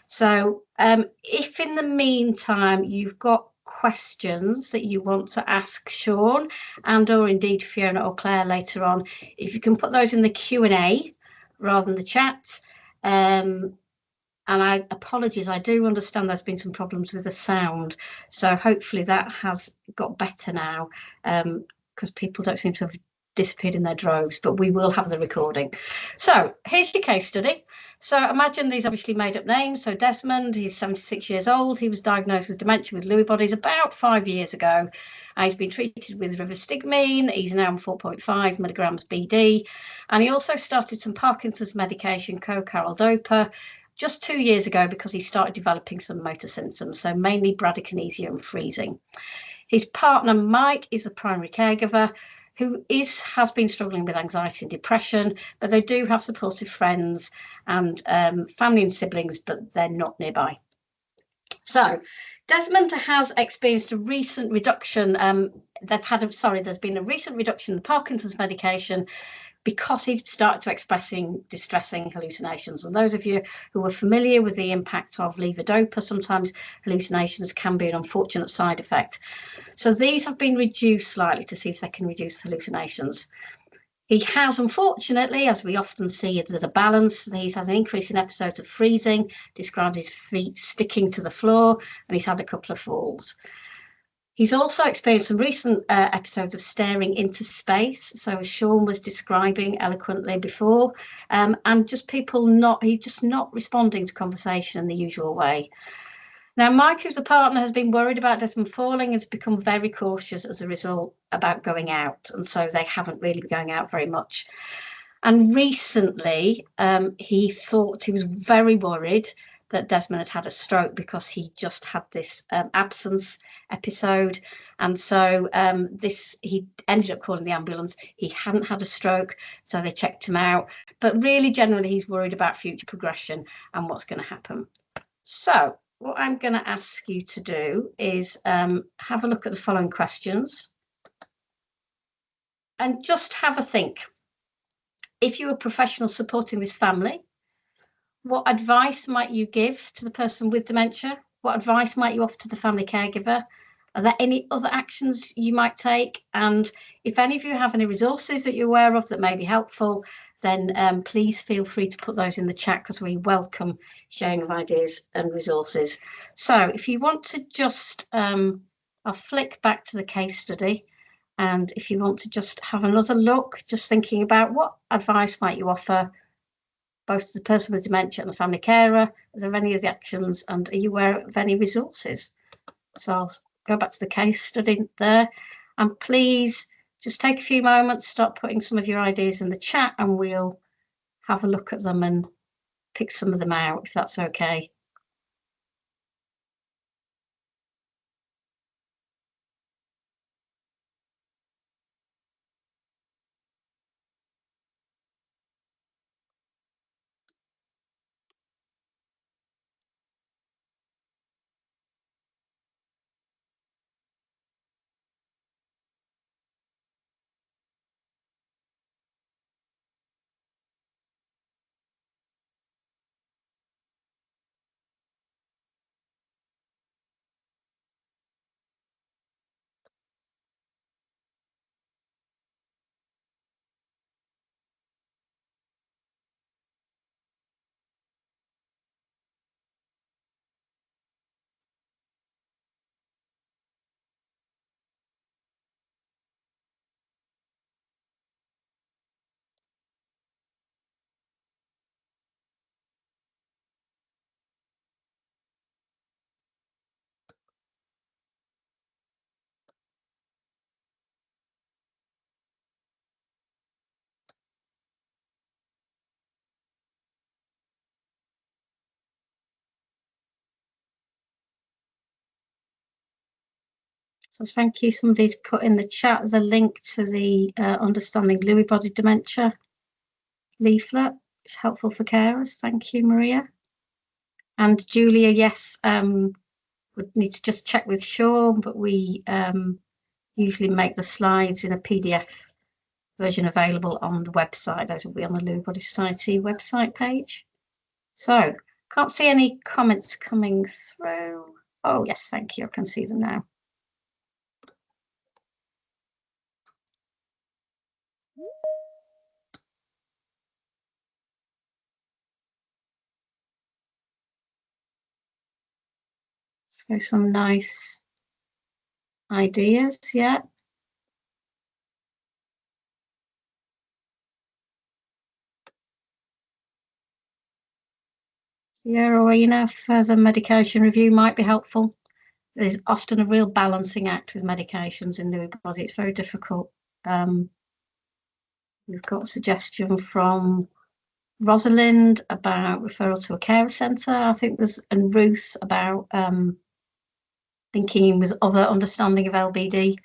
So if in the meantime you've got questions that you want to ask Sean and or indeed Fiona or Claire later on, if you can put those in the Q&A rather than the chat. And I apologies, I do understand there's been some problems with the sound, so hopefully that has got better now, because people don't seem to have disappeared in their droves, but we will have the recording. So here's your case study. So imagine these obviously made up names. So Desmond, he's 76 years old. He was diagnosed with dementia with Lewy bodies about 5 years ago. He's been treated with rivastigmine. He's now on 4.5 milligrams BD. And he also started some Parkinson's medication, co-caraldopa, just 2 years ago because he started developing some motor symptoms, so mainly bradykinesia and freezing. His partner, Mike, is the primary caregiver who has been struggling with anxiety and depression, but they do have supportive friends and family and siblings, but they're not nearby. So Desmond has experienced a recent reduction. There's been a recent reduction in Parkinson's medication because he's started to expressing distressing hallucinations. And those of you who are familiar with the impact of levodopa, sometimes hallucinations can be an unfortunate side effect. So these have been reduced slightly to see if they can reduce hallucinations. He has, unfortunately, as we often see, there's a balance. He's had an increase in episodes of freezing, described his feet sticking to the floor, and he's had a couple of falls. He's also experienced some recent episodes of staring into space. So as Sean was describing eloquently before, and just he's just not responding to conversation in the usual way. Now, Mike, who's the partner, has been worried about Desmond falling and has become very cautious as a result about going out. And so they haven't really been going out very much. And recently, he was very worried that Desmond had had a stroke because he just had this absence episode. And so he ended up calling the ambulance. He hadn't had a stroke, so they checked him out. But really, generally, he's worried about future progression and what's going to happen. So what I'm going to ask you to do is have a look at the following questions and just have a think. If you were a professional supporting this family, what advice might you give to the person with dementia? What advice might you offer to the family caregiver? Are there any other actions you might take? And if any of you have any resources that you're aware of that may be helpful, then please feel free to put those in the chat because we welcome sharing of ideas and resources. So if you want to just, I'll flick back to the case study. And if you want to just have another look, just thinking about what advice might you offer both to the person with dementia and the family carer. Are there any of the actions and are you aware of any resources? So I'll go back to the case study there. And please just take a few moments, start putting some of your ideas in the chat and we'll have a look at them and pick some of them out if that's okay. So thank you. Somebody's put in the chat the link to the Understanding Lewy Body Dementia leaflet. It's helpful for carers. Thank you, Maria. And Julia, yes, would need to just check with Sean, but we usually make the slides in a PDF version available on the website. Those will be on the Lewy Body Society website page. So can't see any comments coming through. Oh, yes, thank you. I can see them now. So some nice ideas, yeah. Yeah, Rowena, further medication review might be helpful. There's often a real balancing act with medications in Lewy body. It's very difficult. We've got a suggestion from Rosalind about referral to a carer centre. I think there's, and Ruth about thinking with other understanding of LBD,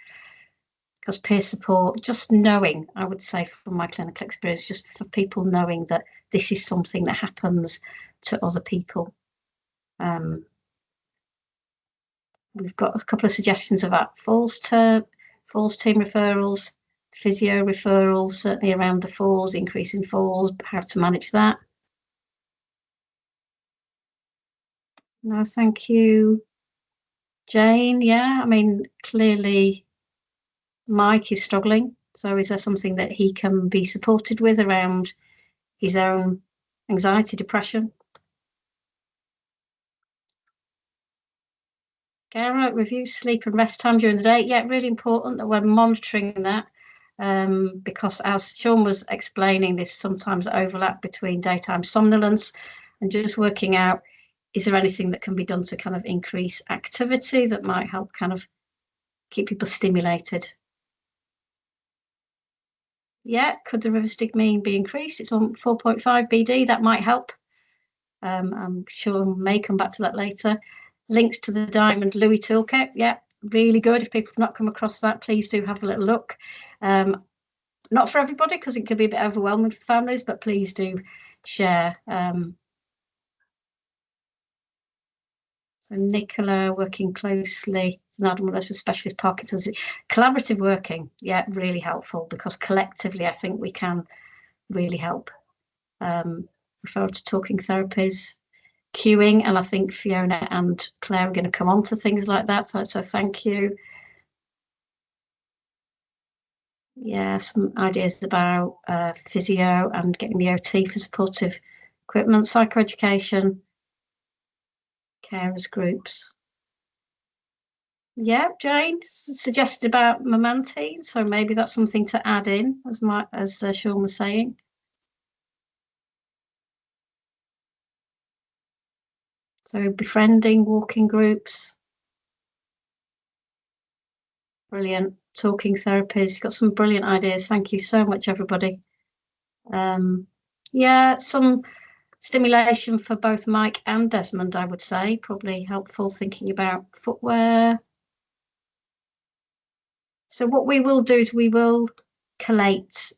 because peer support, just knowing, I would say from my clinical experience, just for people knowing that this is something that happens to other people. We've got a couple of suggestions about falls team referrals, physio referrals, certainly around the falls, increase in falls, how to manage that. No, thank you, Jane. Yeah, I mean, clearly Mike is struggling. So is there something that he can be supported with around his own anxiety, depression? Gara, review sleep and rest time during the day. Yeah, really important that we're monitoring that, because as Sean was explaining, there's sometimes overlap between daytime somnolence and just working out, is there anything that can be done to kind of increase activity that might help kind of keep people stimulated? Yeah, could the river mean be increased? It's on 4.5 BD, that might help. I'm sure we may come back to that later. Links to the Diamond Lewy Toolkit, yeah, really good. If people have not come across that, please do have a little look. Not for everybody, because it can be a bit overwhelming for families, but please do share. So Nicola working closely, with specialist Parkinson's, collaborative working, yeah, really helpful, because collectively I think we can really help. Referral to talking therapies, queuing, and I think Fiona and Claire are going to come on to things like that, so thank you. Yeah, some ideas about physio and getting the OT for supportive equipment, psychoeducation, carers groups. Yeah, Jane suggested about memantine, so maybe that's something to add in, as Sean was saying. So befriending, walking groups. Brilliant. Talking therapies. Got some brilliant ideas. Thank you so much, everybody. Yeah, some stimulation for both Mike and Desmond, I would say. Probably helpful, thinking about footwear. So what we will do is we will collate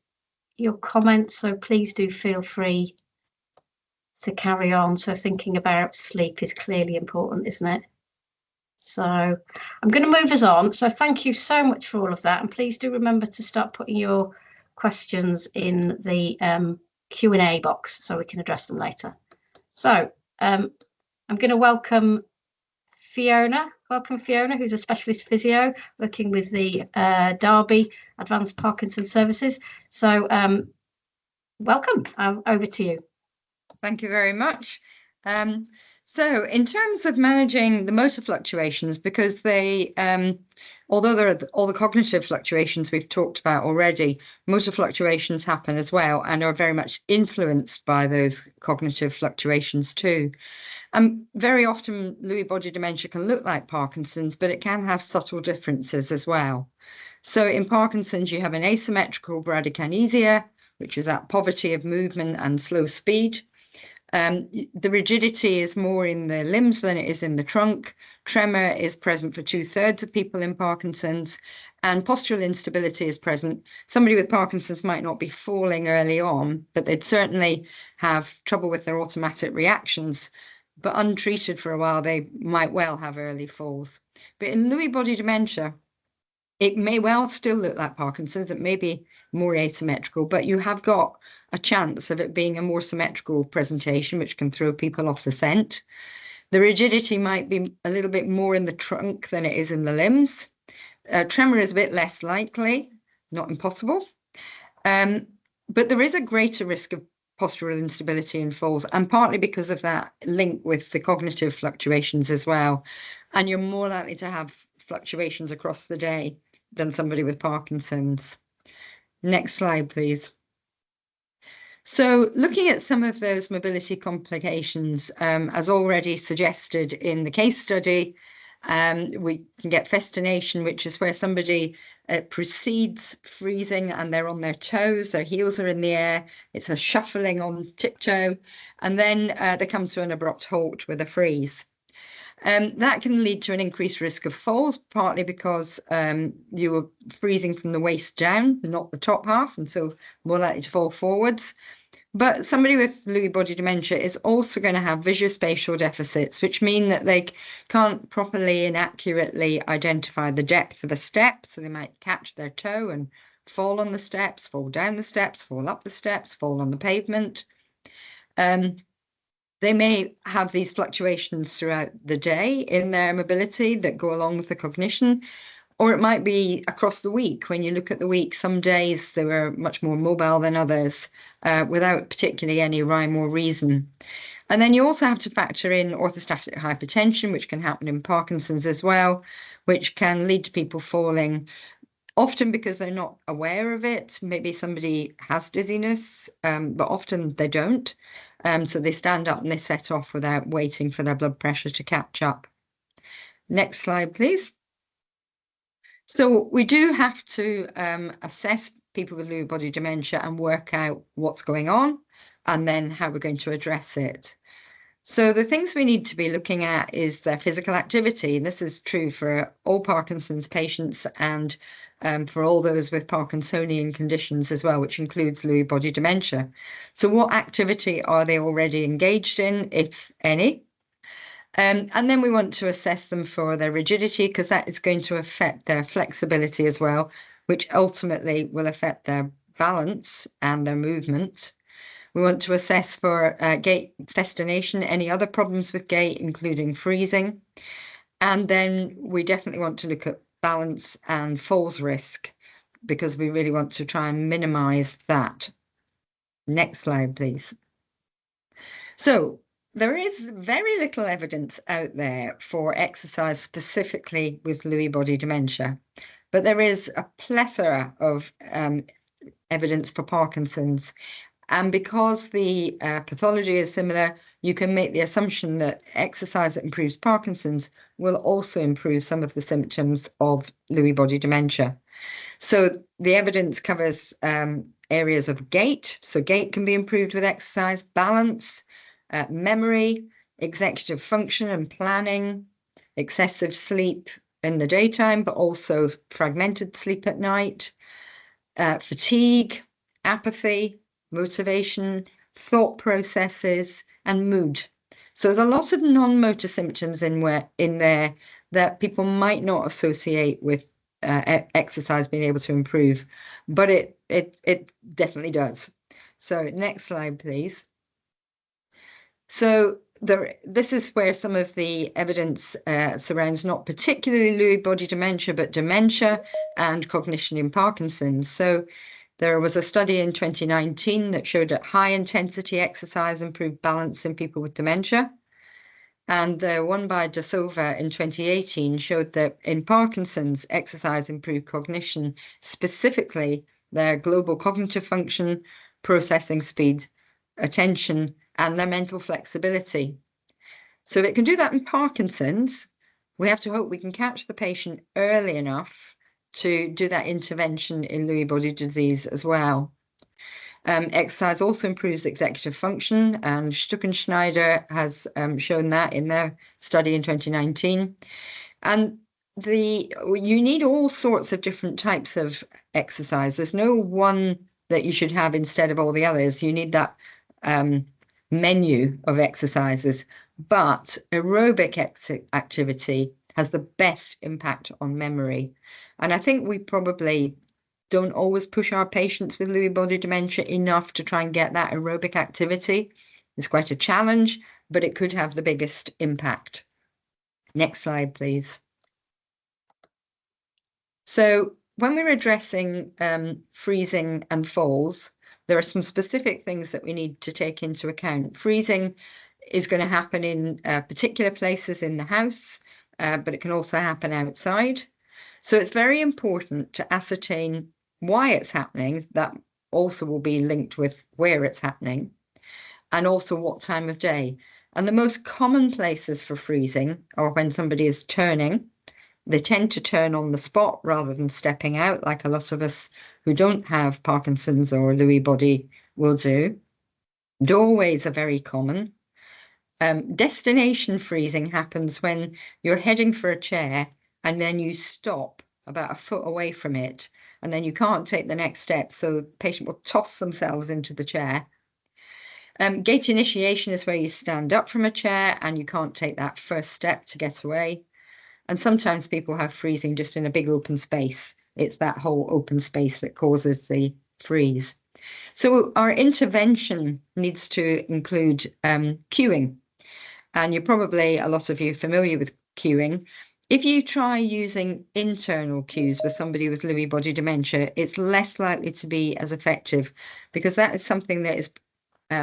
your comments, so please do feel free to carry on. So thinking about sleep is clearly important, isn't it? So I'm going to move us on. So thank you so much for all of that, and please do remember to start putting your questions in the Q&A box so we can address them later. So I'm going to welcome Fiona. Welcome, Fiona, who's a specialist physio working with the Derby Advanced Parkinson's Services. So welcome, over to you. Thank you very much. So in terms of managing the motor fluctuations, because they, although there are all the cognitive fluctuations we've talked about already, motor fluctuations happen as well and are very much influenced by those cognitive fluctuations too. Very often Lewy body dementia can look like Parkinson's, but it can have subtle differences as well. So in Parkinson's, you have an asymmetrical bradykinesia, which is that poverty of movement and slow speed. The rigidity is more in the limbs than it is in the trunk. Tremor is present for 2/3 of people in Parkinson's, and postural instability is present. Somebody with Parkinson's might not be falling early on, but they'd certainly have trouble with their automatic reactions. But untreated for a while, they might well have early falls. But in Lewy body dementia, it may well still look like Parkinson's. It may be more asymmetrical, but you have got a chance of it being a more symmetrical presentation, which can throw people off the scent. The rigidity might be a little bit more in the trunk than it is in the limbs. Tremor is a bit less likely, not impossible. But there is a greater risk of postural instability and falls, and partly because of that link with the cognitive fluctuations as well. And you're more likely to have fluctuations across the day than somebody with Parkinson's. Next slide, please. So looking at some of those mobility complications, as already suggested in the case study, we can get festination, which is where somebody precedes freezing and they're on their toes, their heels are in the air, it's a shuffling on tiptoe, and then they come to an abrupt halt with a freeze. That can lead to an increased risk of falls, partly because you were freezing from the waist down, not the top half, and so more likely to fall forwards. But somebody with Lewy body dementia is also going to have visuospatial deficits, which mean that they can't properly and accurately identify the depth of a step. So they might catch their toe and fall on the steps, fall down the steps, fall up the steps, fall on the pavement. They may have these fluctuations throughout the day in their mobility that go along with the cognition, or it might be across the week. When you look at the week, some days they were much more mobile than others, without particularly any rhyme or reason. And then you also have to factor in orthostatic hypertension, which can happen in Parkinson's as well, which can lead to people falling, often because they're not aware of it. Maybe somebody has dizziness, but often they don't. So they stand up and they set off without waiting for their blood pressure to catch up. Next slide, please. So we do have to assess people with Lewy body dementia and work out what's going on and then how we're going to address it. So the things we need to be looking at is their physical activity. And this is true for all Parkinson's patients and for all those with Parkinsonian conditions as well, which includes Lewy body dementia. So what activity are they already engaged in, if any? And then we want to assess them for their rigidity, because that is going to affect their flexibility as well, which ultimately will affect their balance and their movement. We want to assess for gait festination, any other problems with gait, including freezing. And then we definitely want to look at balance and falls risk, because we really want to try and minimize that. Next slide, please. So there is very little evidence out there for exercise specifically with Lewy body dementia, but there is a plethora of evidence for Parkinson's. And because the pathology is similar, you can make the assumption that exercise that improves Parkinson's will also improve some of the symptoms of Lewy body dementia. So the evidence covers areas of gait. So gait can be improved with exercise, balance, memory, executive function and planning, excessive sleep in the daytime, but also fragmented sleep at night, fatigue, apathy, motivation, thought processes, and mood. So there's a lot of non-motor symptoms in there that people might not associate with exercise being able to improve, but it definitely does. So next slide, please. So this is where some of the evidence surrounds not particularly Lewy body dementia, but dementia and cognition in Parkinson's. So there was a study in 2019 that showed that high-intensity exercise improved balance in people with dementia. And one by Da Silva in 2018 showed that in Parkinson's, exercise improved cognition, specifically their global cognitive function, processing speed, attention, and their mental flexibility. So if it can do that in Parkinson's, we have to hope we can catch the patient early enough to do that intervention in Lewy body disease as well. Exercise also improves executive function, and Stuckenschneider has shown that in their study in 2019. And you need all sorts of different types of exercise. There's no one that you should have instead of all the others. You need that menu of exercises, but aerobic activity has the best impact on memory. And I think we probably don't always push our patients with Lewy body dementia enough to try and get that aerobic activity. It's quite a challenge, but it could have the biggest impact. Next slide, please. So when we're addressing freezing and falls, there are some specific things that we need to take into account. Freezing is going to happen in particular places in the house, but it can also happen outside. So it's very important to ascertain why it's happening. That also will be linked with where it's happening, and also what time of day. And the most common places for freezing are when somebody is turning. They tend to turn on the spot rather than stepping out, like a lot of us who don't have Parkinson's or Lewy body will do. Doorways are very common. Destination freezing happens when you're heading for a chair and then you stop about a foot away from it, and then you can't take the next step, so the patient will toss themselves into the chair. Gait initiation is where you stand up from a chair and you can't take that first step to get away. And sometimes people have freezing just in a big open space. It's that whole open space that causes the freeze. So our intervention needs to include cueing. And you're probably, a lot of you, familiar with cueing. If you try using internal cues with somebody with Lewy body dementia, it's less likely to be as effective, because that is something that is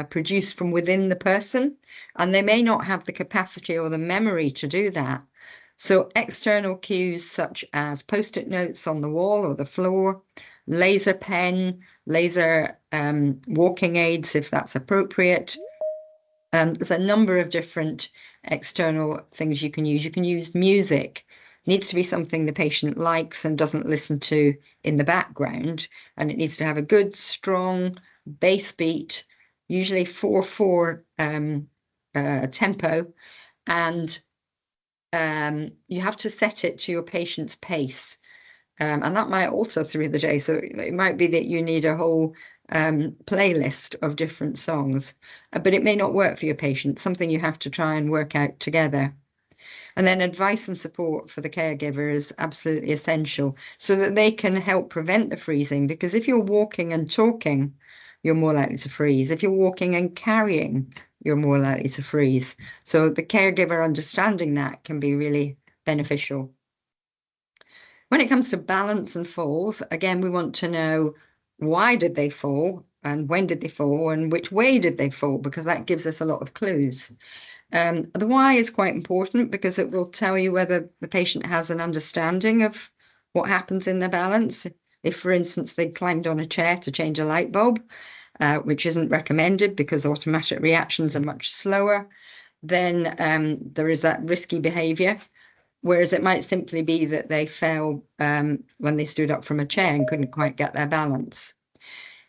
produced from within the person, and they may not have the capacity or the memory to do that. So external cues such as post-it notes on the wall or the floor, laser pen, laser walking aids, if that's appropriate. There's a number of different external things you can use. You can use music. It needs to be something the patient likes and doesn't listen to in the background. And it needs to have a good, strong bass beat, usually 4/4 tempo. And you have to set it to your patient's pace. And that might alter through the day. So it might be that you need a whole playlist of different songs, but it may not work for your patient, something you have to try and work out together. And then advice and support for the caregiver is absolutely essential so that they can help prevent the freezing, because if you're walking and talking, you're more likely to freeze. If you're walking and carrying, you're more likely to freeze. So the caregiver understanding that can be really beneficial. When it comes to balance and falls, again, we want to know, why did they fall and when did they fall and which way did they fall, because that gives us a lot of clues. The why is quite important because it will tell you whether the patient has an understanding of what happens in their balance. If, for instance, they climbed on a chair to change a light bulb, which isn't recommended because automatic reactions are much slower, then there is that risky behavior. Whereas it might simply be that they fell when they stood up from a chair and couldn't quite get their balance.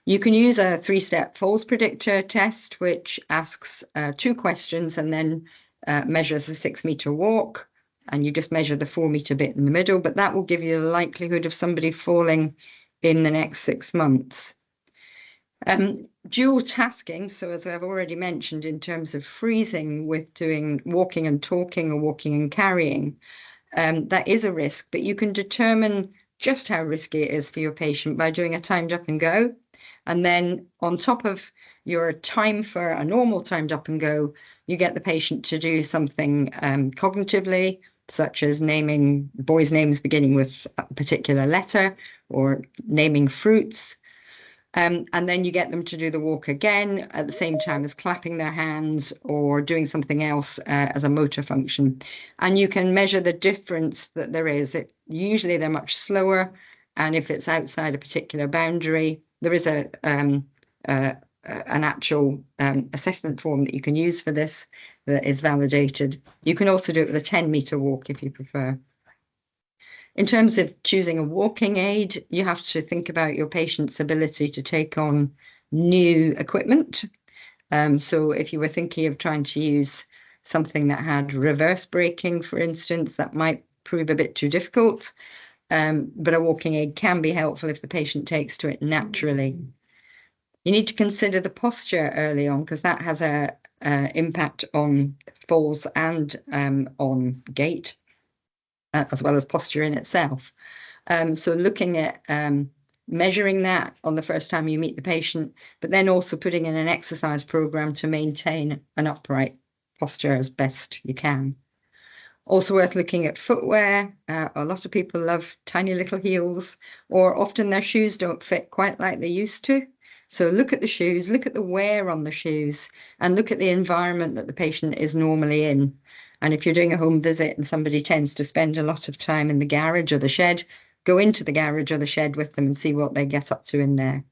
You can use a 3-step falls predictor test, which asks 2 questions and then measures a 6-meter walk. And you just measure the 4-meter bit in the middle, but that will give you the likelihood of somebody falling in the next 6 months. Dual tasking, so as I've already mentioned, in terms of freezing with doing walking and talking or walking and carrying, that is a risk, but you can determine just how risky it is for your patient by doing a timed up and go. And then on top of your time for a normal timed up and go, you get the patient to do something cognitively, such as naming boys' names beginning with a particular letter or naming fruits. And then you get them to do the walk again at the same time as clapping their hands or doing something else as a motor function. And you can measure the difference that there is. Usually they're much slower. And if it's outside a particular boundary, there is an actual assessment form that you can use for this that is validated. You can also do it with a 10-meter walk if you prefer. In terms of choosing a walking aid, you have to think about your patient's ability to take on new equipment. So if you were thinking of trying to use something that had reverse braking, for instance, that might prove a bit too difficult. But a walking aid can be helpful if the patient takes to it naturally. You need to consider the posture early on, because that has a impact on falls and on gait, as well as posture in itself. So looking at measuring that on the first time you meet the patient, but then also putting in an exercise program to maintain an upright posture as best you can. Also worth looking at footwear. A lot of people love tiny little heels, or often their shoes don't fit quite like they used to. So look at the shoes, look at the wear on the shoes, and look at the environment that the patient is normally in. And if you're doing a home visit and somebody tends to spend a lot of time in the garage or the shed, go into the garage or the shed with them and see what they get up to in there.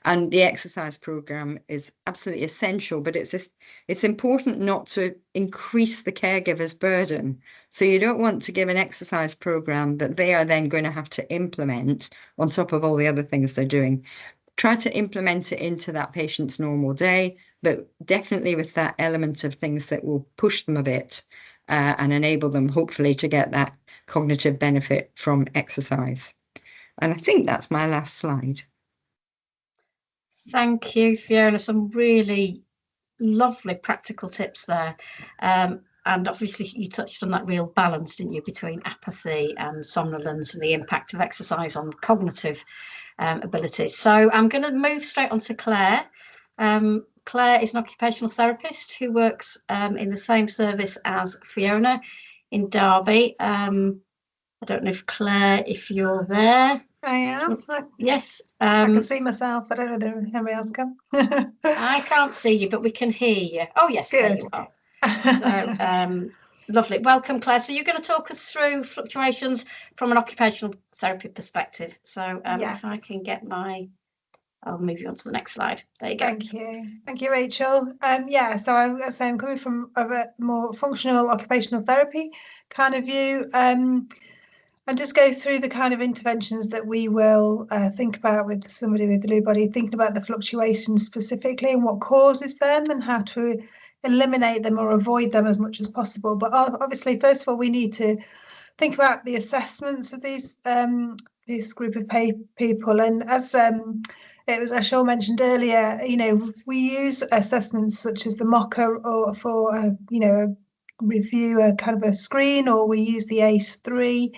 And the exercise program is absolutely essential, but it's important not to increase the caregiver's burden. So you don't want to give an exercise program that they are then going to have to implement on top of all the other things they're doing. Try to implement it into that patient's normal day, but definitely with that element of things that will push them a bit and enable them, hopefully, to get that cognitive benefit from exercise. And I think that's my last slide. Thank you, Fiona. Some really lovely practical tips there. And obviously you touched on that real balance, didn't you, between apathy and somnolence and the impact of exercise on cognitive abilities. So I'm going to move straight on to Claire. Claire is an occupational therapist who works in the same service as Fiona in Derby. I don't know if Claire, if you're there. I am. Yes. I can see myself. I don't know if anybody else can. I can't see you, but we can hear you. Oh, yes, Good. there you are. So, lovely. Welcome, Claire. So you're going to talk us through fluctuations from an occupational therapy perspective. So if I can get I'll move you on to the next slide. There you go. Thank you. Thank you, Rachel. So I'm coming from a more functional occupational therapy kind of view. And just go through the kind of interventions that we will think about with somebody with Lewy body, thinking about the fluctuations specifically and what causes them and how to eliminate them or avoid them as much as possible. But obviously, first of all, we need to think about the assessments of this group of people. And as it was Ashol mentioned earlier, we use assessments such as the mocker or for a review, a kind of a screen, or we use the ACE3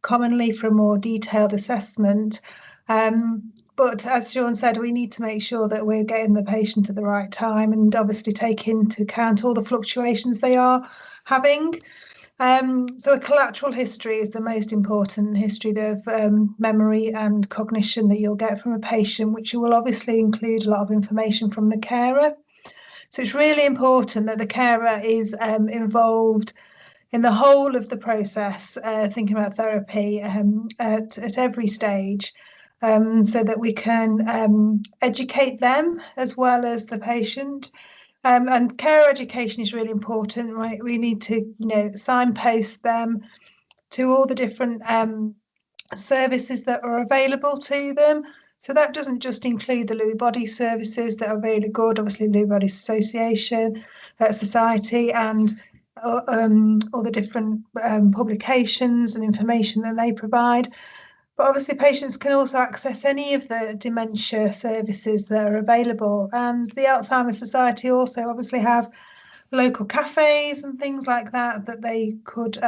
commonly for a more detailed assessment. But as Sean said, we need to make sure that we're getting the patient at the right time and obviously take into account all the fluctuations they are having. So a collateral history is the most important history of memory and cognition that you'll get from a patient, which will obviously include a lot of information from the carer. So it's really important that the carer is involved in the whole of the process, thinking about therapy at every stage, so that we can educate them as well as the patient. And care education is really important, right? We need to, signpost them to all the different services that are available to them. So that doesn't just include the Lewy body services that are really good, obviously Lewy Body Association, Society, and all the different publications and information that they provide. But obviously patients can also access any of the dementia services that are available. And the Alzheimer's Society also obviously have local cafes and things like that they could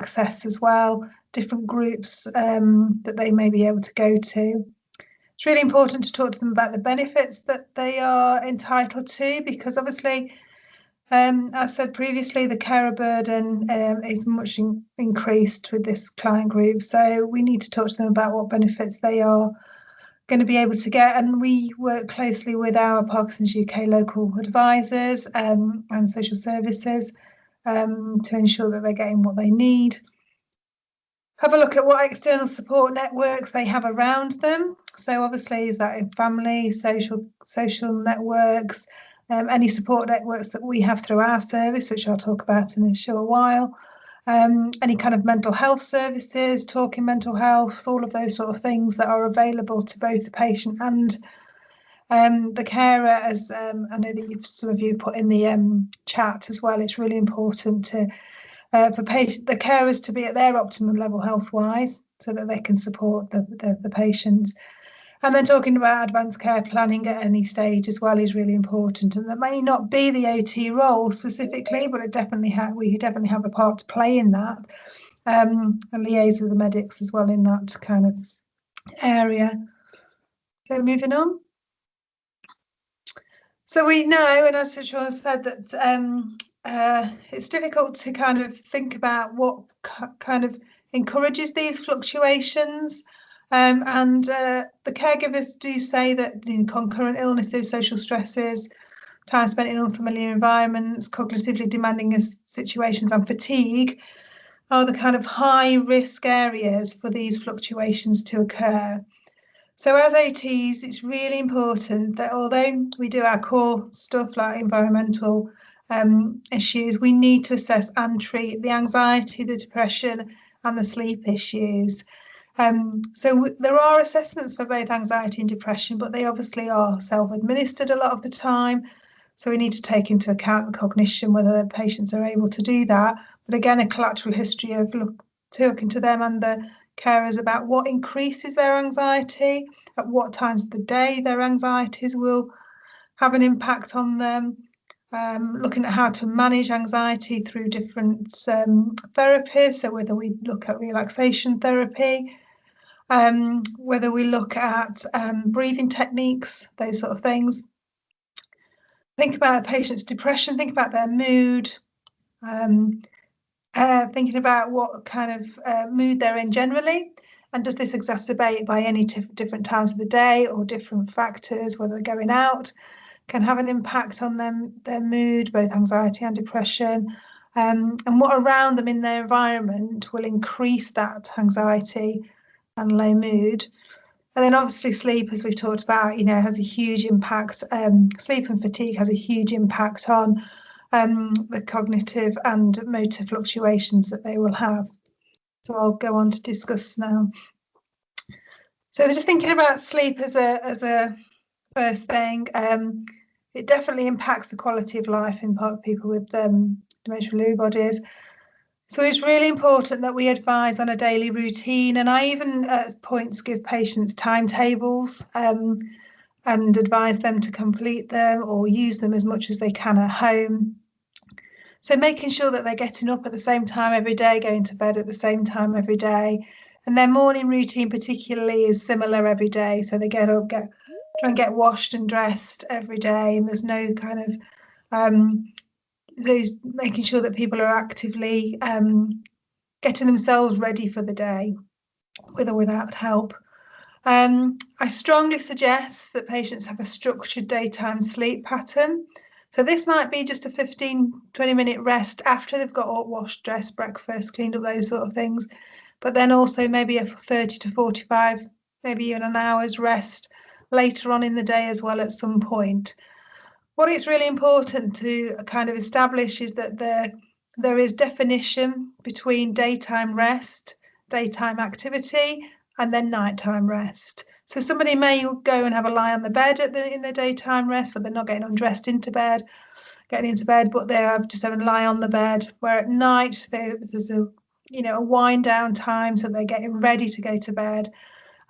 access as well, different groups that they may be able to go to. It's really important to talk to them about the benefits that they are entitled to, because obviously, as said previously, the carer burden is much increased with this client group. So we need to talk to them about what benefits they are going to be able to get. And we work closely with our Parkinson's UK local advisors and social services to ensure that they're getting what they need. Have a look at what external support networks they have around them. So obviously, is that in family, social networks, any support networks that we have through our service, which I'll talk about in a short while, any kind of mental health services, talking mental health, all of those sort of things that are available to both the patient and The carer, as I know that some of you put in the chat as well, it's really important to for the carers to be at their optimum level health-wise, so that they can support the patients. And then talking about advanced care planning at any stage as well is really important. And that may not be the OT role specifically, but we definitely have a part to play in that, and liaise with the medics as well in that kind of area. So moving on. So we know, and as Sean said, that it's difficult to kind of think about what kind of encourages these fluctuations. And the caregivers do say that concurrent illnesses, social stresses, time spent in unfamiliar environments, cognitively demanding situations, and fatigue are the kind of high risk areas for these fluctuations to occur. So as OTs, it's really important that although we do our core stuff like environmental issues, we need to assess and treat the anxiety, the depression, and the sleep issues. So there are assessments for both anxiety and depression, but they obviously are self-administered a lot of the time. So we need to take into account the cognition, whether the patients are able to do that. But again, a collateral history of talking to them and the carers about what increases their anxiety, at what times of the day their anxieties will have an impact on them, looking at how to manage anxiety through different therapies, so whether we look at relaxation therapy, whether we look at breathing techniques, those sort of things. Think about a patient's depression, think about their mood, thinking about what kind of mood they're in generally, and does this exacerbate by any different times of the day or different factors, whether they're going out, can have an impact on their mood, both anxiety and depression, and what around them in their environment will increase that anxiety and low mood. And then obviously sleep, as we've talked about, has a huge impact. Sleep and fatigue has a huge impact on the cognitive and motor fluctuations that they will have. So I'll go on to discuss now. So just thinking about sleep as a first thing, it definitely impacts the quality of life in people with dementia Lewy bodies. So it's really important that we advise on a daily routine, and I even at points give patients timetables and advise them to complete them or use them as much as they can at home. So making sure that they're getting up at the same time every day, going to bed at the same time every day, and their morning routine particularly is similar every day. So they get up, try and get washed and dressed every day, and there's no kind of those making sure that people are actively getting themselves ready for the day, with or without help. I strongly suggest that patients have a structured daytime sleep pattern. So this might be just a 15-20 minute rest after they've got up, washed, dressed, breakfast, cleaned up, those sort of things. But then also maybe a 30 to 45, maybe even an hour's rest later on in the day as well at some point. What is really important to kind of establish is that there is definition between daytime rest, daytime activity, and then nighttime rest. So somebody may go and have a lie on the bed in the daytime rest, but they're not getting undressed into bed, but they're just having a lie on the bed. Where at night there's a wind down time, so they're getting ready to go to bed,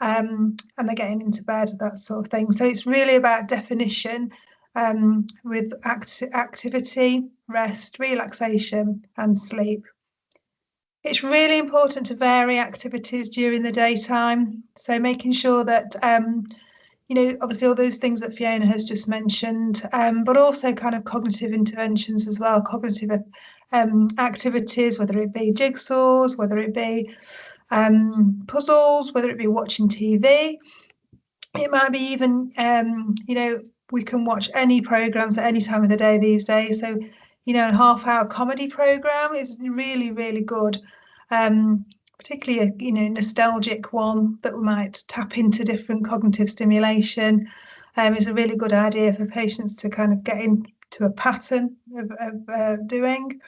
and they're getting into bed, that sort of thing. So it's really about definition with activity, rest, relaxation, and sleep. It's really important to vary activities during the daytime. So making sure that, obviously all those things that Fiona has just mentioned, but also kind of cognitive interventions as well, cognitive activities, whether it be jigsaws, whether it be puzzles, whether it be watching TV. It might be even, we can watch any programs at any time of the day these days. So, a half-hour comedy program is really, really good. Particularly a nostalgic one that we might tap into different cognitive stimulation is a really good idea for patients to kind of get into a pattern of doing.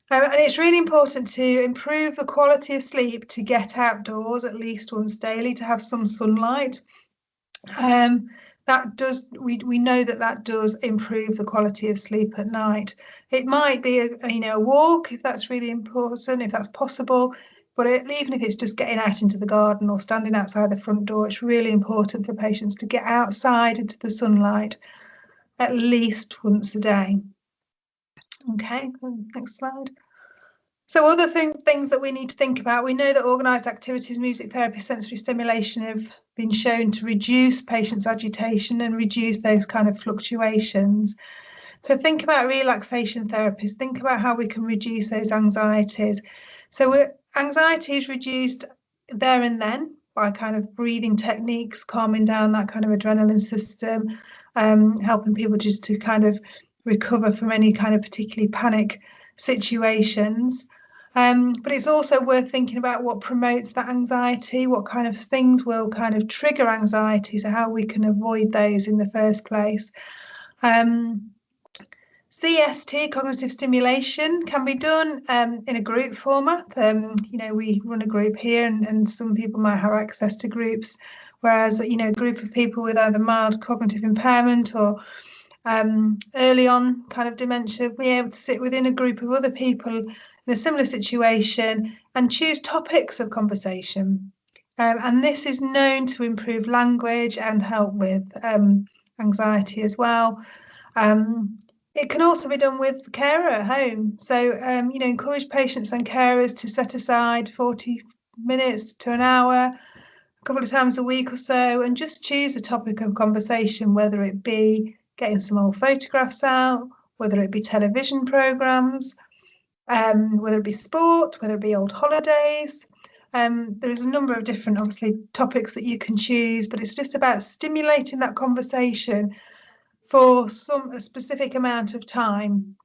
And it's really important to improve the quality of sleep, to get outdoors at least once daily, to have some sunlight. that does, we know that does improve the quality of sleep at night. It might be a walk if that's really important, if that's possible, but even if it's just getting out into the garden or standing outside the front door, it's really important for patients to get outside into the sunlight at least once a day. Okay, next slide. So other things that we need to think about, we know that organised activities, music therapy, sensory stimulation have been shown to reduce patients' agitation and reduce those kind of fluctuations. So think about relaxation therapies, think about how we can reduce those anxieties. So anxiety is reduced there and then by kind of breathing techniques, calming down that kind of adrenaline system, helping people just to kind of recover from any kind of particularly panic situations. But it's also worth thinking about what promotes that anxiety, what kind of things will kind of trigger anxiety, so how we can avoid those in the first place. CST, cognitive stimulation, can be done in a group format. We run a group here, and some people might have access to groups, whereas a group of people with either mild cognitive impairment or early on kind of dementia, be able to sit within a group of other people in a similar situation and choose topics of conversation. And this is known to improve language and help with anxiety as well. It can also be done with the carer at home. So, encourage patients and carers to set aside 40 minutes to an hour, a couple of times a week or so, and just choose a topic of conversation, whether it be getting some old photographs out, whether it be television programs, whether it be sport, whether it be old holidays. There is a number of different, obviously, topics that you can choose, but it's just about stimulating that conversation for a specific amount of time,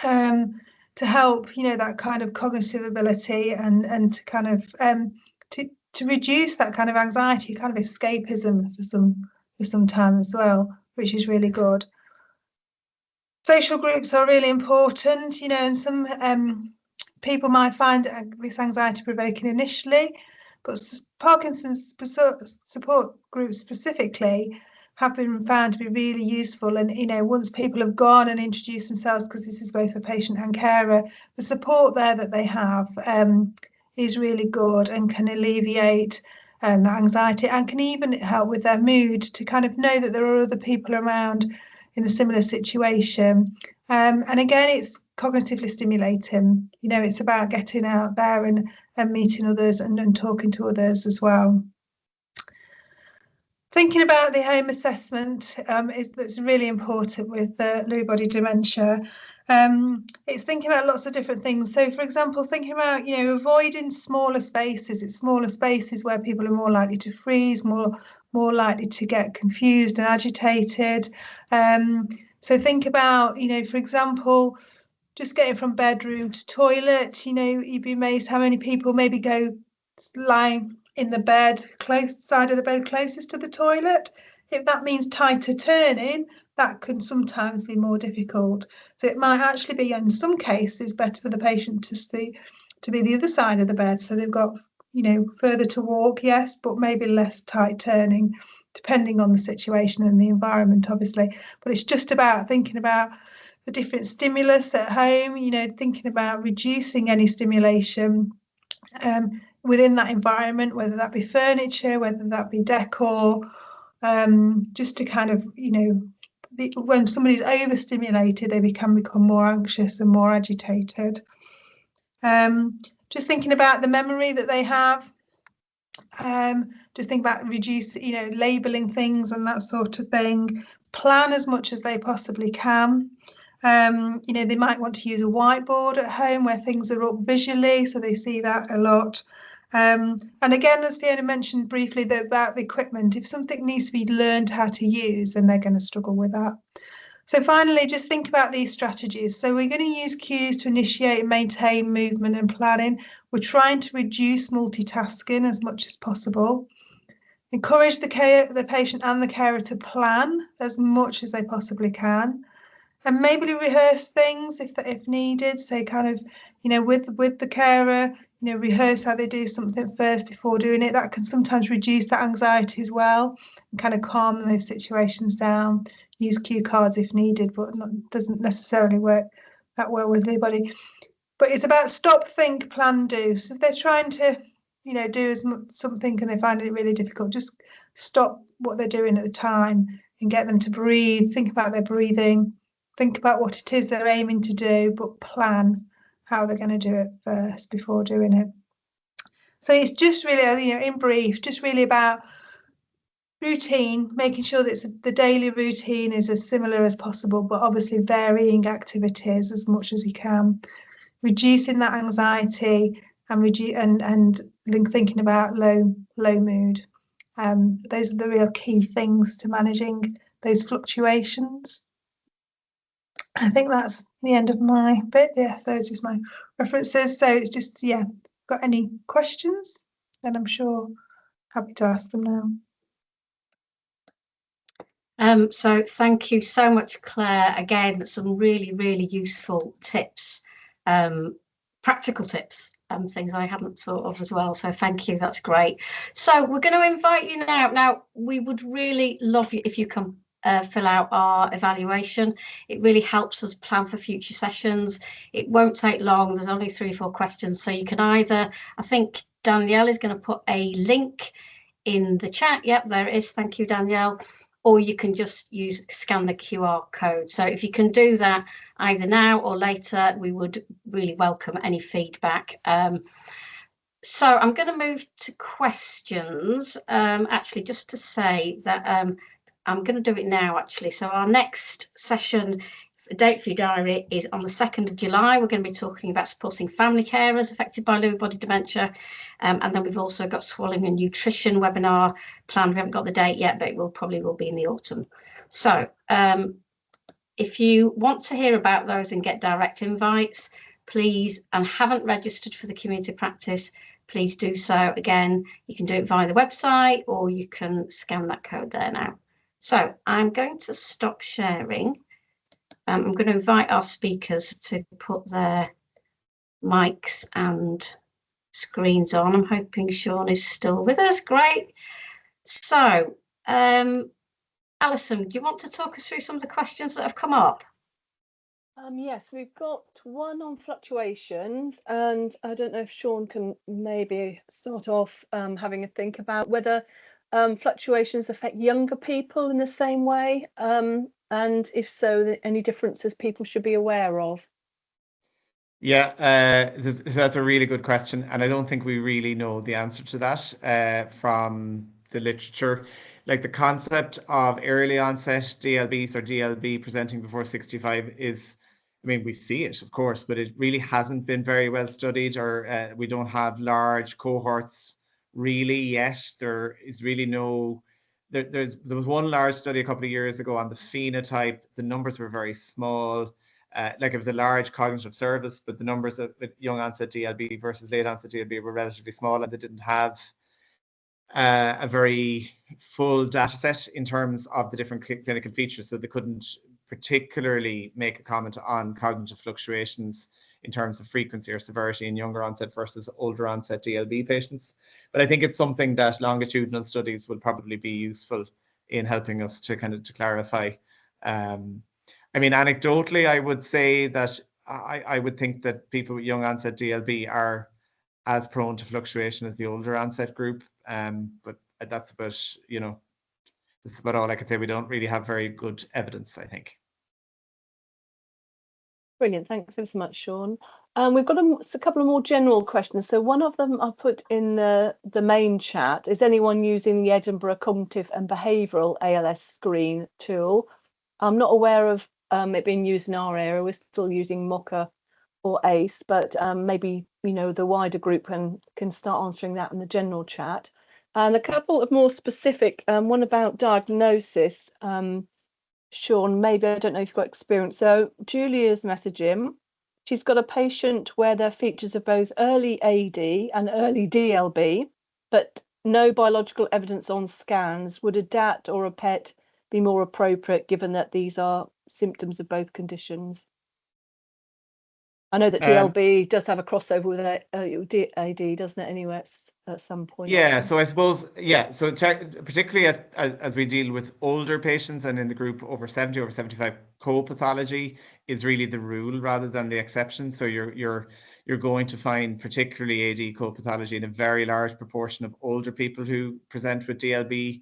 to help that kind of cognitive ability and to kind of to reduce that kind of anxiety, kind of escapism for some time as well, which is really good. Social groups are really important, and some people might find this anxiety provoking initially, but Parkinson's support groups specifically have been found to be really useful. And once people have gone and introduced themselves, because this is both a patient and carer, the support there that they have is really good and can alleviate the anxiety, and can even help with their mood, to kind of know that there are other people around in a similar situation. And again, it's cognitively stimulating. It's about getting out there and meeting others and talking to others as well. Thinking about the home assessment that's really important with Lewy body dementia. It's thinking about lots of different things. So, for example, thinking about avoiding smaller spaces. It's smaller spaces where people are more likely to freeze, more likely to get confused and agitated. So think about for example, just getting from bedroom to toilet. You'd be amazed how many people maybe go lying in the bed, side of the bed closest to the toilet. If that means tighter turning, that can sometimes be more difficult. So it might actually be, in some cases, better for the patient to be the other side of the bed, so they've got further to walk, yes, but maybe less tight turning, depending on the situation and the environment, obviously. But it's just about thinking about the different stimulus at home, thinking about reducing any stimulation within that environment, whether that be furniture, whether that be decor, just to kind of, when somebody's overstimulated, they can become more anxious and more agitated. Just thinking about the memory that they have. Just think about labeling things and that sort of thing. Plan as much as they possibly can. They might want to use a whiteboard at home where things are up visually, so they see that a lot. And again, as Fiona mentioned briefly about the equipment, if something needs to be learned how to use, then they're going to struggle with that. So finally, just think about these strategies. So we're going to use cues to initiate and maintain movement and planning. We're trying to reduce multitasking as much as possible. Encourage the patient and the carer to plan as much as they possibly can. And maybe rehearse things if needed. So kind of, with the carer, rehearse how they do something first before doing it. That can sometimes reduce that anxiety as well and kind of calm those situations down. Use cue cards if needed, but doesn't necessarily work that well with everybody. But it's about stop, think, plan, do. So if they're trying to, do something and they find it really difficult, just stop what they're doing at the time and get them to breathe, think about their breathing, think about what it is they're aiming to do, but plan how they're going to do it first before doing it. So it's just really, in brief, just really about routine, making sure that the daily routine is as similar as possible, but obviously varying activities as much as you can, reducing that anxiety and thinking about low mood. Those are the real key things to managing those fluctuations. I think that's the end of my bit. Yeah, those are just my references. So it's just, got any questions? Then I'm sure happy to ask them now. So thank you so much, Claire. Again, some really, really useful tips, practical tips, things I hadn't thought of as well. So thank you, that's great. So we're going to invite you now. Now, we would really love you if you can fill out our evaluation. It really helps us plan for future sessions. It won't take long. There's only 3 or 4 questions. So you can either, I think Danielle is going to put a link in the chat. Yep, there it is. Thank you, Danielle. Or you can just scan the QR code. So if you can do that either now or later, we would really welcome any feedback. So I'm going to move to questions. Actually, just to say that I'm going to do it now, actually. So our next session, the date for your diary, is on the 2nd of July. We're going to be talking about supporting family carers affected by Lewy body dementia. And then we've also got swallowing and nutrition webinar planned. We haven't got the date yet, but it probably will be in the autumn. So if you want to hear about those and get direct invites, please, and haven't registered for the community practice, please do so. Again, you can do it via the website or you can scan that code there now. So I'm going to stop sharing. I'm going to invite our speakers to put their mics and screens on. I'm hoping Sean is still with us. Great. So, Alison, do you want to talk us through some of the questions that have come up? Yes, we've got one on fluctuations, and I don't know if Sean can maybe start off having a think about whether fluctuations affect younger people in the same way, and if so, any differences people should be aware of. Yeah, that's a really good question, and I don't think we really know the answer to that from the literature. Like the concept of early onset DLBs or DLB presenting before 65 is, I mean, we see it, of course, but it really hasn't been very well studied, or we don't have large cohorts really yet. There is really no, there was one large study a couple of years ago on the phenotype. The numbers were very small. Like it was a large cognitive service, but the numbers of young onset DLB versus late onset DLB were relatively small, and they didn't have a very full data set in terms of the different clinical features. So they couldn't particularly make a comment on cognitive fluctuations in terms of frequency or severity in younger onset versus older onset DLB patients. But I think it's something that longitudinal studies will probably be useful in helping us to to clarify. I mean, anecdotally, I would say that I would think that people with young onset DLB are as prone to fluctuation as the older onset group. But that's about, that's about all I could say. We don't really have very good evidence, I think. Brilliant, thanks so much, Sean. We've got a couple of more general questions. So one of them I put in the main chat. Is anyone using the Edinburgh Cognitive and Behavioural ALS screen tool? I'm not aware of it being used in our area. We're still using MOCA or ACE, but maybe the wider group can start answering that in the general chat. And a couple of more specific, one about diagnosis. Sean, maybe, I don't know if you've got experience. So Julia's messaging, she's got a patient where their features are both early AD and early DLB, but no biological evidence on scans. Would a DAT or a PET be more appropriate given that these are symptoms of both conditions? I know that DLB does have a crossover with AD, doesn't it, anyway, at some point? Yeah, so I suppose, yeah, so particularly as we deal with older patients and in the group over 70, over 75, co-pathology is really the rule rather than the exception. So you're going to find particularly AD co-pathology in a very large proportion of older people who present with DLB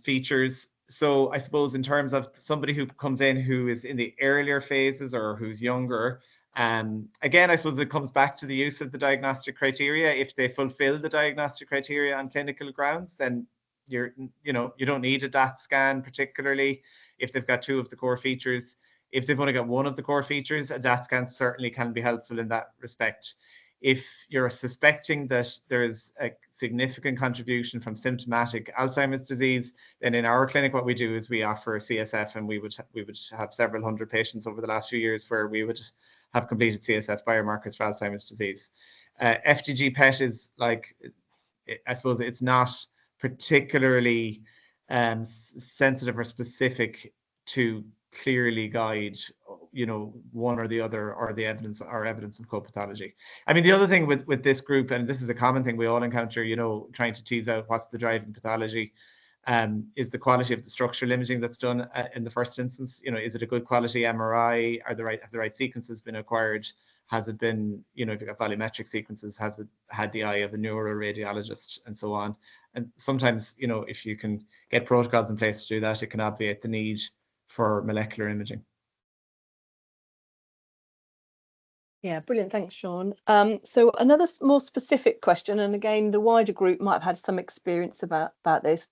features. So I suppose in terms of somebody who comes in who is in the earlier phases or who's younger, again, I suppose it comes back to the use of the diagnostic criteria. If they fulfill the diagnostic criteria on clinical grounds, then you don't need a DAT scan, particularly if they've got 2 of the core features. If they've only got 1 of the core features, a DAT scan certainly can be helpful in that respect. If you're suspecting that there's a significant contribution from symptomatic Alzheimer's disease, then in our clinic, what we do is we offer CSF, and we would have several hundred patients over the last few years where we would have completed CSF biomarkers for Alzheimer's disease. FDG PET is like, I suppose it's not particularly sensitive or specific to clearly guide, one or the other, or the evidence of co-pathology. I mean, the other thing with this group, and this is a common thing we all encounter, trying to tease out what's the driving pathology, is the quality of the structural imaging that's done in the first instance. Is it a good quality MRI? Have the right sequences been acquired? Has it been, if you've got volumetric sequences, has it had the eye of a neuroradiologist, and so on? And sometimes, if you can get protocols in place to do that, it can obviate the need for molecular imaging. Yeah, brilliant. Thanks, Sean. So another more specific question, and again, the wider group might have had some experience about this.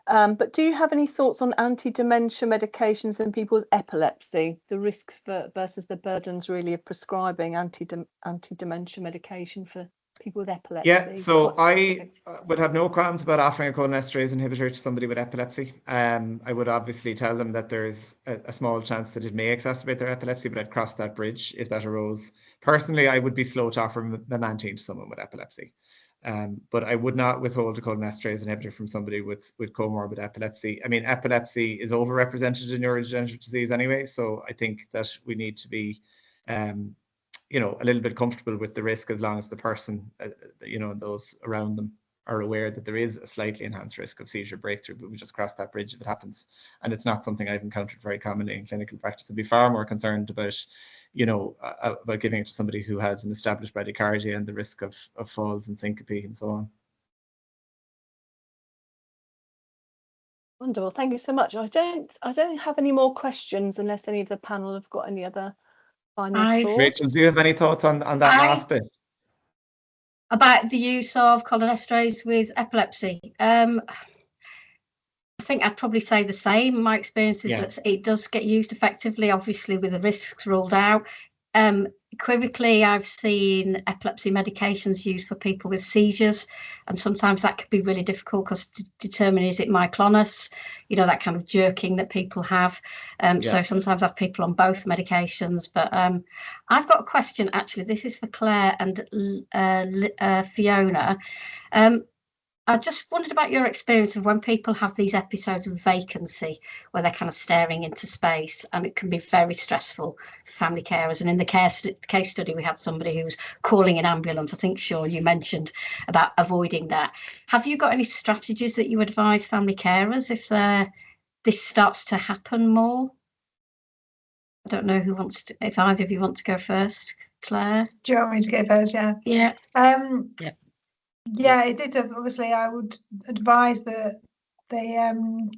But do you have any thoughts on anti-dementia medications in people with epilepsy, the risks versus the burdens really of prescribing anti-dementia medication for people with epilepsy? Yeah, so I would have no qualms about offering a cholinesterase inhibitor to somebody with epilepsy. I would obviously tell them that there's a small chance that it may exacerbate their epilepsy, but I'd cross that bridge if that arose. Personally, I would be slow to offer memantine to someone with epilepsy. But I would not withhold a cholinesterase inhibitor from somebody with comorbid epilepsy. I mean, epilepsy is overrepresented in neurodegenerative disease anyway, so I think that we need to be, a little bit comfortable with the risk, as long as the person, and those around them are aware that there is a slightly enhanced risk of seizure breakthrough, but we just cross that bridge if it happens. And it's not something I've encountered very commonly in clinical practice. I'd be far more concerned about, about giving it to somebody who has an established bradycardia and the risk of falls and syncope and so on. Wonderful, thank you so much. I don't have any more questions unless any of the panel have got any other final thoughts. Rachel, do you have any thoughts on that last bit? About the use of cholinesterase with epilepsy? I think I'd probably say the same. My experience is that it does get used effectively, obviously with the risks ruled out. Equivocally, I've seen epilepsy medications used for people with seizures, and sometimes that can be really difficult because to determine, is it myoclonus, that kind of jerking that people have. So sometimes I have people on both medications. But I've got a question, actually. This is for Claire and Fiona. I just wondered about your experience of when people have these episodes of vacancy where they're kind of staring into space, and it can be very stressful for family carers. And in the case study, we had somebody who was calling an ambulance. I think, Sean, you mentioned about avoiding that. Have you got any strategies that you advise family carers if this starts to happen more? I don't know who wants to, if either of you want to go first. Claire? Do you want me to go first? Yeah. Yeah. Yeah, it did. Obviously, I would advise the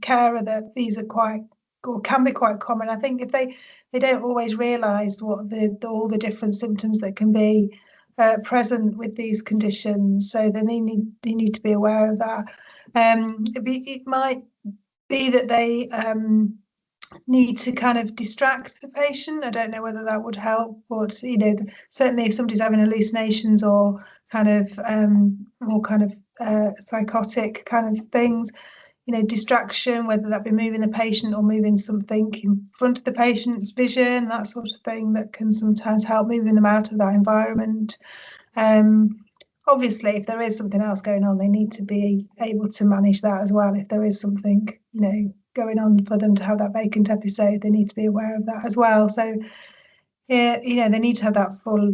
carer that these are quite, or can be quite common. I think if they don't always realise what all the different symptoms that can be present with these conditions, so then they need to be aware of that. It might be that they need to kind of distract the patient. I don't know whether that would help, but certainly if somebody's having hallucinations or kind of more kind of psychotic kind of things, distraction, whether that be moving the patient or moving something in front of the patient's vision, that sort of thing, that can sometimes help moving them out of that environment. Obviously, if there is something else going on, they need to be able to manage that as well. If there is something, going on for them to have that vacant episode, they need to be aware of that as well. So they need to have that full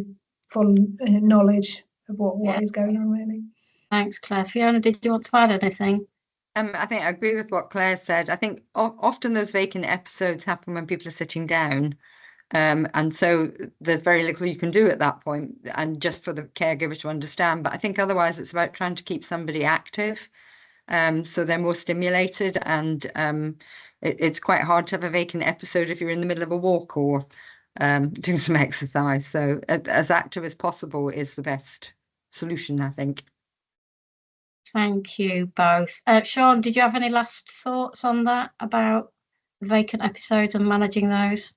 knowledge of what is going on, really. Thanks, Claire. Fiona, did you want to add anything? I think I agree with what Claire said. I think often those vacant episodes happen when people are sitting down. And so there's very little you can do at that point, and just for the caregiver to understand. But I think otherwise it's about trying to keep somebody active, so they're more stimulated. And it's quite hard to have a vacant episode if you're in the middle of a walk or doing some exercise. So as active as possible is the best solution, I think. Thank you both. Sean, did you have any last thoughts on that about vacant episodes and managing those?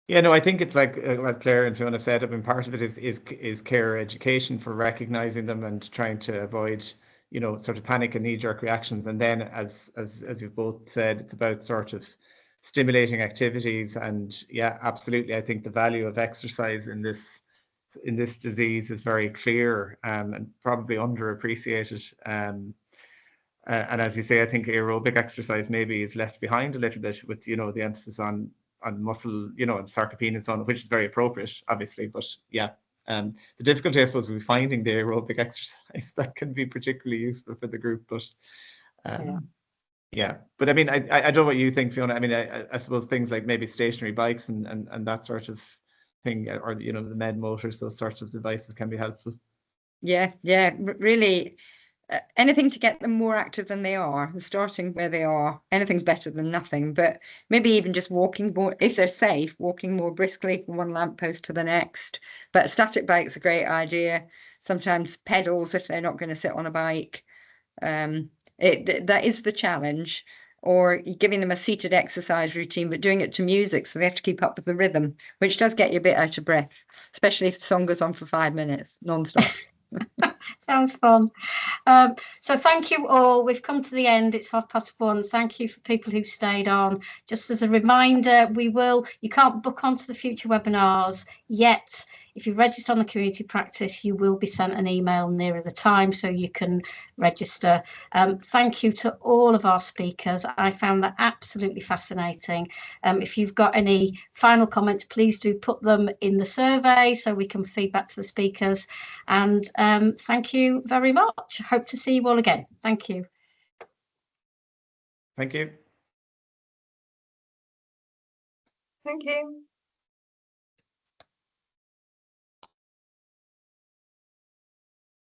Yeah, no, I think it's like what Claire and Fiona said. I mean, part of it is care education for recognizing them and trying to avoid, sort of panic and knee-jerk reactions. And then, as you've both said, it's about sort of stimulating activities. And yeah, absolutely, I think the value of exercise in this disease is very clear, and probably underappreciated. And as you say, I think aerobic exercise maybe is left behind a little bit with the emphasis on muscle, and sarcopenia and so on, which is very appropriate, obviously. But yeah, the difficulty, I suppose, will be finding the aerobic exercise that can be particularly useful for the group. But yeah. But I mean, I don't know what you think, Fiona. I mean, I suppose things like maybe stationary bikes and that sort of thing, or the med motors, those sorts of devices can be helpful. Yeah, really. Anything to get them more active than they are, starting where they are. Anything's better than nothing, but maybe even just walking more, if they're safe, walking more briskly from one lamppost to the next. But a static bike's a great idea. Sometimes pedals if they're not going to sit on a bike. That is the challenge. Or giving them a seated exercise routine, but doing it to music, so they have to keep up with the rhythm, which does get you a bit out of breath, especially if the song goes on for 5 minutes non-stop. Sounds fun. So thank you all. We've come to the end. It's 1:30. Thank you for people who've stayed on. Just as a reminder, you can't book onto the future webinars yet. If you register on the community practice, you will be sent an email nearer the time so you can register. Thank you to all of our speakers. I found that absolutely fascinating. If you've got any final comments, please do put them in the survey so we can feed back to the speakers. And thank you very much. Hope to see you all again. Thank you. Thank you. Thank you.